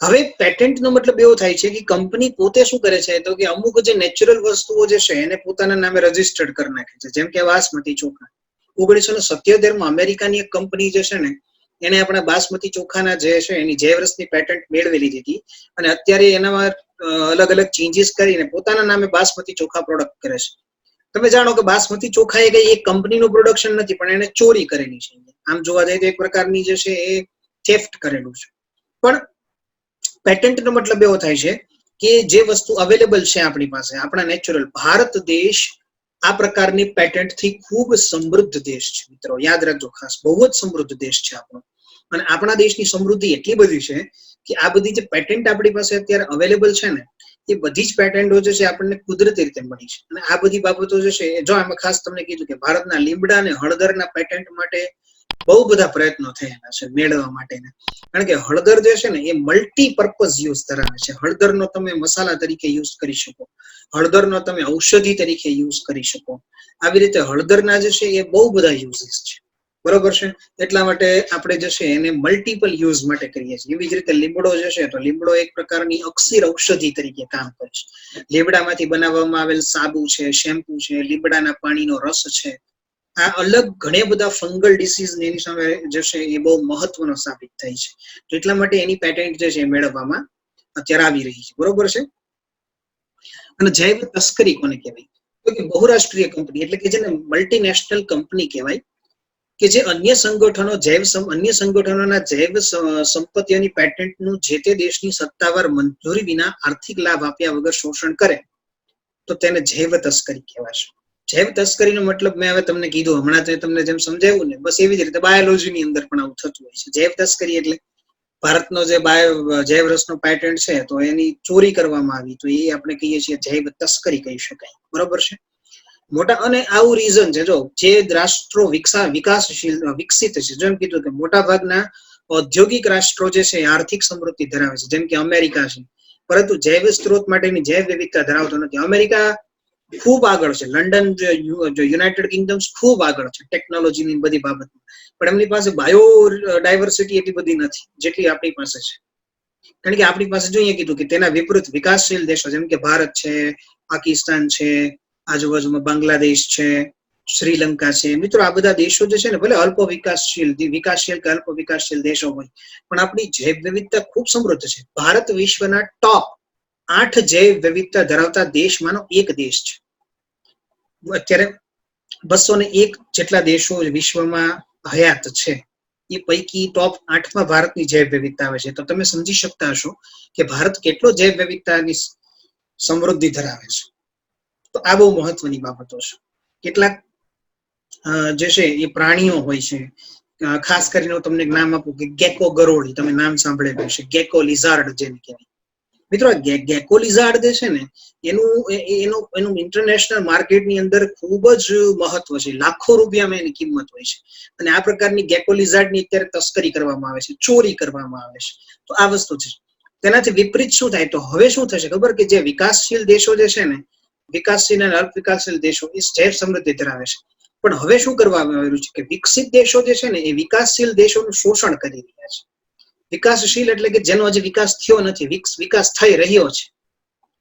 હવે પેટન્ટનો મતલબ એવો થાય છે કે કંપની પોતે શું કરે છે તો કે અમુક જે નેચરલ વસ્તુઓ જે છે એને પોતાના નામે રજીસ્ટર્ડ કરી નાખે છે, જેમ કે બાસમતી ચોખા. 1977 અમેરિકાની એક કંપની જે છે ને એને આપણા બાસમતી ચોખાના જે છે એની જૈવરસની પેટન્ટ મેળવી લીધી હતી અને અત્યારે એનામાં અલગ અલગ ચેન્જીસ કરીને પોતાના નામે બાસમતી ચોખા પ્રોડક્ટ કરે છે. તમે જાણો કે બાસમતી ચોખા એ કઈ એક કંપનીનું પ્રોડક્શન નથી, પણ એને ચોરી કરેલી છે. આમ જોવા જઈએ તો એક પ્રકારની જે છે એ થેફ્ટ કરેલું છે. પણ પેટન્ટનો મતલબ એવો થાય છે કે જે વસ્તુ અવેલેબલ છે આપણી પાસે, આપણા નેચરલ, ભારત દેશ આ પ્રકારની પેટન્ટથી ખૂબ સમૃદ્ધ દેશ છે મિત્રો. યાદ રાખજો ખાસ, બહુ જ સમૃદ્ધ દેશ છે આપણો. અને આપણા દેશની સમૃદ્ધિ એટલી બધી છે કે આ બધી જે પેટન્ટ આપણી પાસે અત્યારે અવેલેબલ છે ને એ બધી જ પેટન્ટો જે છે આપણને કુદરતી રીતે મળી છે. અને આ બધી બાબતો જે છે જો આમાં ખાસ તમને કીધું કે ભારતના લીમડા અને હળદરના પેટન્ટ માટે બહુ બધા પ્રયત્નો થયેલા છે મેળવવા માટેના. કારણ કે હળદર જે છે ને એ મલ્ટીપર્પઝ યુઝ ધરાવે છે. હળદરનો તમે મસાલા તરીકે યુઝ કરી શકો, હળદરનો તમે ઔષધિ તરીકે યુઝ કરી શકો. આવી રીતે હળદરના જે છે એ બહુ બધા યુઝીસ છે, બરોબર છે. એટલા માટે આપણે જે છે એને મલ્ટિપલ યુઝ માટે કરીએ છીએ. એવી જ રીતે લીમડો જે છે, તો લીમડો એક પ્રકારની અક્ષીર ઔષધિ તરીકે કામ કરે છે. લીમડામાંથી બનાવવામાં આવેલ સાબુ છે, શેમ્પુ છે, લીમડાના પાણીનો રસ છે, આ અલગ ઘણા બધા ફંગલ ડિસીઝ એની સામે જે છે એ બહુ મહત્વનો સાબિત થાય છે. તો એટલા માટે એની પેટન્ટ જે છે મેળવવામાં અત્યારે આવી રહી છે, બરોબર છે. અને જૈવ તસ્કરી કોને કહેવાય? તો કે બહુરાષ્ટ્રીય કંપની એટલે કે જેને મલ્ટીનેશનલ કંપની કહેવાય કે જે અન્ય સંગઠનોના જૈવ સંપત્તિઓની પેટન્ટનું જે તે દેશની સત્તાવાર મંજૂરી વિના આર્થિક લાભ આપ્યા વગર શોષણ કરે તો તેને જૈવ તસ્કરી કહેવાશે. જૈવ તસ્કરીનો મતલબ મેં હવે તમને કીધું, હમણાં તમને જેમ સમજાવ્યું ને બસ એવી જ રીતે બાયોલોજીની અંદર પણ આવું થતું હોય છે. જૈવ તસ્કરી એટલે ભારતનો જે જૈવ રસનો પેટન્ટ છે તો એની ચોરી કરવામાં આવી તો એ આપણે કહીએ છીએ જૈવ તસ્કરી કહી શકાય, બરોબર છે. મોટા, અને આવું રીઝન છે, જો જે રાષ્ટ્રો વિકસિત છે, જેમ કીધું કે મોટા ભાગના ઔદ્યોગિક રાષ્ટ્રો જે છે આર્થિક સમૃદ્ધિ ધરાવે છે, જેમ કે અમેરિકા છે, પરંતુ જૈવ સ્ત્રોત માટેની જૈવ વિવિધતા ધરાવતો નથી. અમેરિકા ખૂબ આગળ છે, લંડન, યુનાઇટેડ કિંગડમ ખૂબ આગળ છે ટેકનોલોજીની બધી બાબતમાં, પણ એમની પાસે બાયો ડાયવર્સિટી એટલી બધી નથી જેટલી આપણી પાસે છે. કારણ કે આપણી પાસે જોઈએ કીધું કે તેના વિપરીત વિકાસશીલ દેશો જેમ કે ભારત છે, પાકિસ્તાન છે, આજુબાજુમાં બાંગ્લાદેશ છે, શ્રીલંકા છે, મિત્રો આ બધા દેશો જે છે ને ભલે અલ્પ વિકાસશીલ કે અલ્પ વિકાસશીલ દેશો હોય, પણ આપણી જૈવ વિવિધતા ખૂબ સમૃદ્ધ છે. ભારત વિશ્વના ટોપ 8 જૈવ વિવિધતા ધરાવતા દેશમાંનો એક દેશ છે. અત્યારે 201 જેટલા દેશો વિશ્વમાં હયાત છે, એ પૈકી ટોપ 8માં ભારતની જૈવ વિવિધતા આવે છે. તો તમે સમજી શકતા હશો કે ભારત કેટલો જૈવ વિવિધતાની સમૃદ્ધિ ધરાવે છે. તો આ બહુ મહત્વની બાબતો છે. કેટલાક જે છે એ પ્રાણીઓ હોય છે, ખાસ કરીને હું તમને નામ આપું કે ગેકો ગરોળી, તમે નામ સાંભળેલું છે, ગેકો લિઝાર્ડ જેને કહેવાય. મિત્રો ગેકો લિઝાર્ડ જે છે ને એનું ઇન્ટરનેશનલ માર્કેટની અંદર ખૂબ જ મહત્વ છે, લાખો રૂપિયામાં એની કિંમત હોય છે. અને આ પ્રકારની ગેકો લિઝાર્ડની અત્યારે તસ્કરી કરવામાં આવે છે, ચોરી કરવામાં આવે છે. તો આ વસ્તુ છે. તેનાથી વિપરીત શું થાય, તો હવે શું થશે ખબર, કે જે વિકાસશીલ દેશો જે છે ને, વિકાસશીલ અને અલ્પ વિકાસશીલ દેશો એ જૈવ સમૃદ્ધિ ધરાવે છે, પણ હવે શું કરવામાં આવ્યું છે કે વિકસિત દેશો જે છે ને એ વિકાસશીલ દેશોનું શોષણ કરી રહ્યા છે. વિકાસશીલ એટલે કે જેનો હજી વિકાસ થયો નથી, વિકાસ થઈ રહ્યો છે,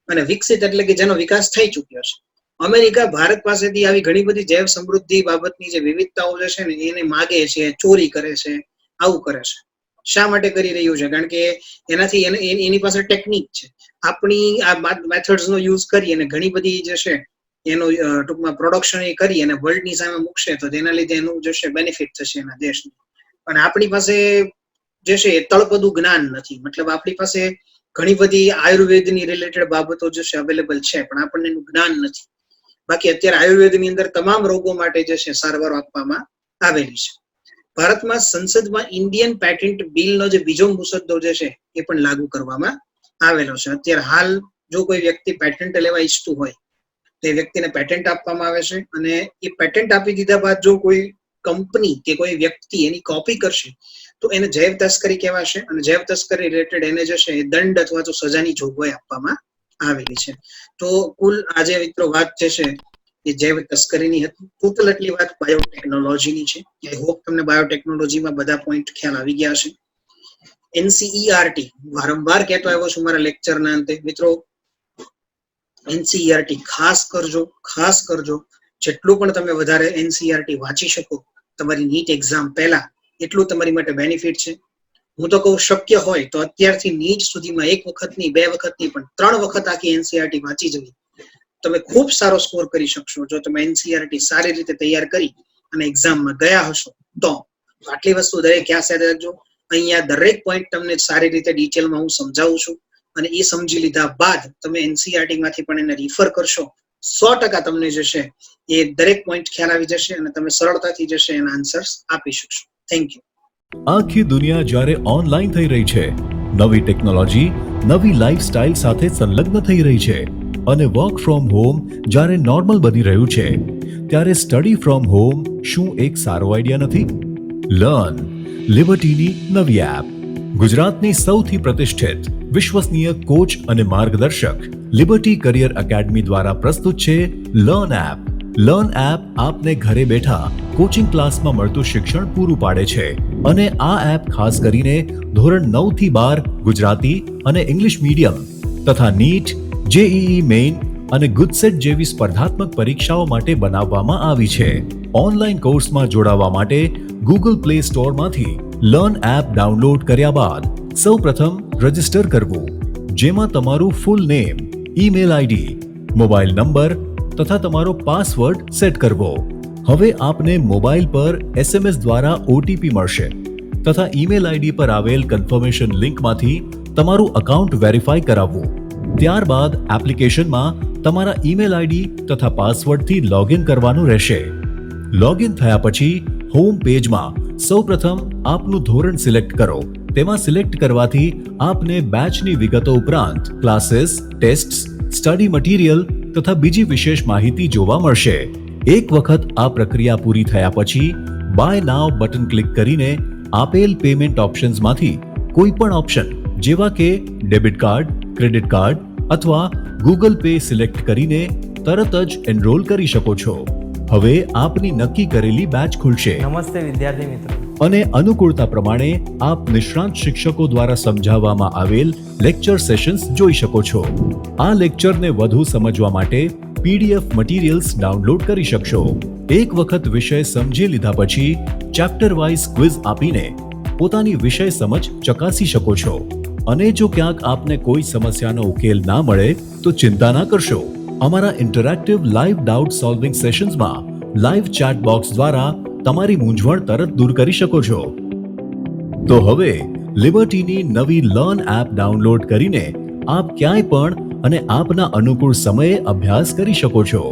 અને વિકસિત એટલે કે જેનો વિકાસ થઈ ચુક્યો છે. અમેરિકા ભારત પાસેથી આવી ઘણી બધી જૈવ સમૃદ્ધિ બાબતની જે વિવિધતાઓ જે છે ને એને માગે છે, ચોરી કરે છે, આવું કરે છે. શા માટે કરી રહ્યું છે? કારણ કે એનાથી એની પાસે ટેકનિક છે. આપણી આ મેથડ્સનો યુઝ કરી અને ઘણી બધી જે છે એનું ટૂંકમાં પ્રોડક્શન એ કરી અને વર્લ્ડની સામે મૂકશે, તો તેના લીધે એનું જે છે બેનિફિટ થશે એના દેશને. અને આપણી પાસે જે છે એ તળપદું જ્ઞાન નથી, મતલબ આપણી પાસે ઘણી બધી આયુર્વેદની રિલેટેડ બાબતો જે છે અવેલેબલ છે, પણ આપણને એનું જ્ઞાન નથી. બાકી અત્યારે આયુર્વેદની અંદર તમામ રોગો માટે જે છે સારવાર આપવામાં આવેલી છે. ભારતમાં સંસદમાં ઇન્ડિયન પેટન્ટ બિલનો જે બીજો મુસદ્દો જે છે એ પણ લાગુ કરવામાં આવેલો છે. અત્યારે હાલ જો કોઈ વ્યક્તિ પેટન્ટ લેવા ઈચ્છતું હોય તો એ વ્યક્તિને પેટન્ટ આપવામાં આવે છે, અને એ પેટન્ટ આપી દીધા બાદ જો કોઈ કંપની કે કોઈ વ્યક્તિ એની કોપી કરશે તો એને જૈવ તસ્કરી કહેવાશે, અને જૈવ તસ્કરી રિલેટેડ એને જે છે એ દંડ અથવા તો સજાની જોગવાઈ આપવામાં આવેલી છે. તો કુલ આજે મિત્રો વાત જે છે એ જૈવ તસ્કરીની હતી. ટોટલ એટલી વાત બાયોટેકનોલોજીની છે. આઈ હોપ તમને બાયોટેકનોલોજીમાં બધા પોઈન્ટ ખ્યાલ આવી ગયા હશે. NCERT વારંવાર કહેતો આવ્યો છું મારા લેક્ચરના અંતે, મિત્રો NCERT ખાસ કરજો. જેટલું પણ તમે વધારે NCERT વાંચી શકો તમારી નીટ એક્ઝામ પહેલા, એટલું તમારી માટે બેનિફિટ છે. હું તો કહું શક્ય હોય તો અત્યારથી નીટ સુધીમાં 1 વખતની 2 વખતની પણ 3 વખત આખી NCERT વાંચી જવી, તમે ખૂબ સારો સ્કોર કરી શકશો જો તમે NCERT સારી રીતે તૈયાર કરી અને એક્ઝામમાં ગયા હશો તો. આટલી વસ્તુ દરેક યાદ રાખજો. અહીંયા દરેક પોઈન્ટ તમને સારી રીતે ડિટેલમાં હું સમજાવું છું, અને એ સમજી લીધા બાદ તમે NCERT માંથી પણ એને રિફર કરશો, 100% તમને જે છે એ દરેક પોઈન્ટ ખ્યાલ આવી જશે અને તમે સરળતાથી જે છે એના આન્સર્સ આપી શકશો. Thank you. આખી દુનિયા જ્યારે ઓનલાઈન થઈ રહી છે, નવી ટેકનોલોજી નવી લાઈફસ્ટાઈલ સાથે સંલગ્ન થઈ રહી છે, અને વર્ક ફ્રોમ હોમ જ્યારે નોર્મલ બની રહ્યું છે, ત્યારે સ્ટડી ફ્રોમ હોમ શું એક સારો આઈડિયા નથી? લર્ન લિબર્ટીની નવી એપ. ગુજરાતની સૌથી પ્રતિષ્ઠિત વિશ્વસનીય કોચ અને માર્ગદર્શક લિબર્ટી કરિયર એકેડમી દ્વારા પ્રસ્તુત છે લર્ન એપ. લર્ન એપ આપને ઘરે બેઠા કોચિંગ ક્લાસમાં મળતું શિક્ષણ પૂરું પાડે છે, અને આ એપ ખાસ કરીને ધોરણ 9 થી 12 ગુજરાતી અને ઇંગ્લિશ મીડિયમ તથા નીટ, JEE મેઇન અને ગુજસેટ જેવી સ્પર્ધાત્મક પરીક્ષાઓ માટે બનાવવામાં આવી છે. ઓનલાઈન કોર્સમાં જોડાવા માટે ગૂગલ પ્લે સ્ટોરમાંથી લર્ન એપ ડાઉનલોડ કર્યા બાદ સૌપ્રથમ રજીસ્ટર કરવું, જેમાં તમારું full name, email ID, mobile number તથા તમારો પાસવર્ડ સેટ કરવો. હવે આપને મોબાઈલ પર SMS દ્વારા OTP મળશે તથા ઈમેલ આઈડી પર આવેલ કન્ફર્મેશન લિંકમાંથી તમારું અકાઉન્ટ વેરીફાઈ કરાવવું. ત્યારબાદ એપ્લિકેશનમાં તમારા ઈમેલ આઈડી તથા પાસવર્ડથી લોગિન કરવાનું રહેશે. લોગિન થયા પછી હોમ પેજમાં સૌપ્રથમ આપનું ધોરણ સિલેક્ટ કરો. તેમાં સિલેક્ટ કરવાથી આપને બેચની વિગતો ઉપરાંત ક્લાસીસ, ટેસ્ટ્સ, સ્ટડી મટીરિયલ તથા બીજી વિશેષ માહિતી જોવા મળશે. એક વખત આ પ્રક્રિયા પૂરી થયા પછી બાય નાવ બટન ક્લિક કરીને આપેલ પેમેન્ટ ઓપ્શન્સમાંથી કોઈ પણ ઓપ્શન જેવા કે ડેબિટ કાર્ડ, ક્રેડિટ કાર્ડ અથવા ગૂગલ પે સિલેક્ટ કરીને તરત જ એનરોલ કરી શકો છો. હવે આપની નક્કી કરેલી બેચ ખુલશે નમસ્તે વિદ્યાર્થી મિત્રો. અને અનુકૂળતા પ્રમાણે આપ નિષ્ણાંત શિક્ષકો દ્વારા સમજાવવામાં આવેલ લેક્ચર સેશન્સ જોઈ શકો છો. આ લેક્ચરને વધુ સમજવા માટે પીડીએફ મટીરિયલ્સ ડાઉનલોડ કરી શકશો. એક વખત વિષય સમજી લીધા પછી ચેપ્ટર વાઇઝ ક્વિઝ આપીને પોતાની વિષય સમજ ચકાસી શકો છો. અને જો ક્યાંક આપને કોઈ સમસ્યાનો ઉકેલ ના મળે તો ચિંતા ના કરશો. અમારા ઇન્ટરેક્ટિવ લાઈવ ડાઉટ સોલ્વિંગ સેશન્સમાં લાઈવ ચેટ બોક્સ દ્વારા તમારી મૂંઝવણ તરત દૂર કરી શકો છો. તો હવે લિબર્ટીની નવી લર્ન એપ ડાઉનલોડ કરીને આપ ક્યાંય પણ અને આપના અનુકૂળ સમયે અભ્યાસ કરી શકો છો.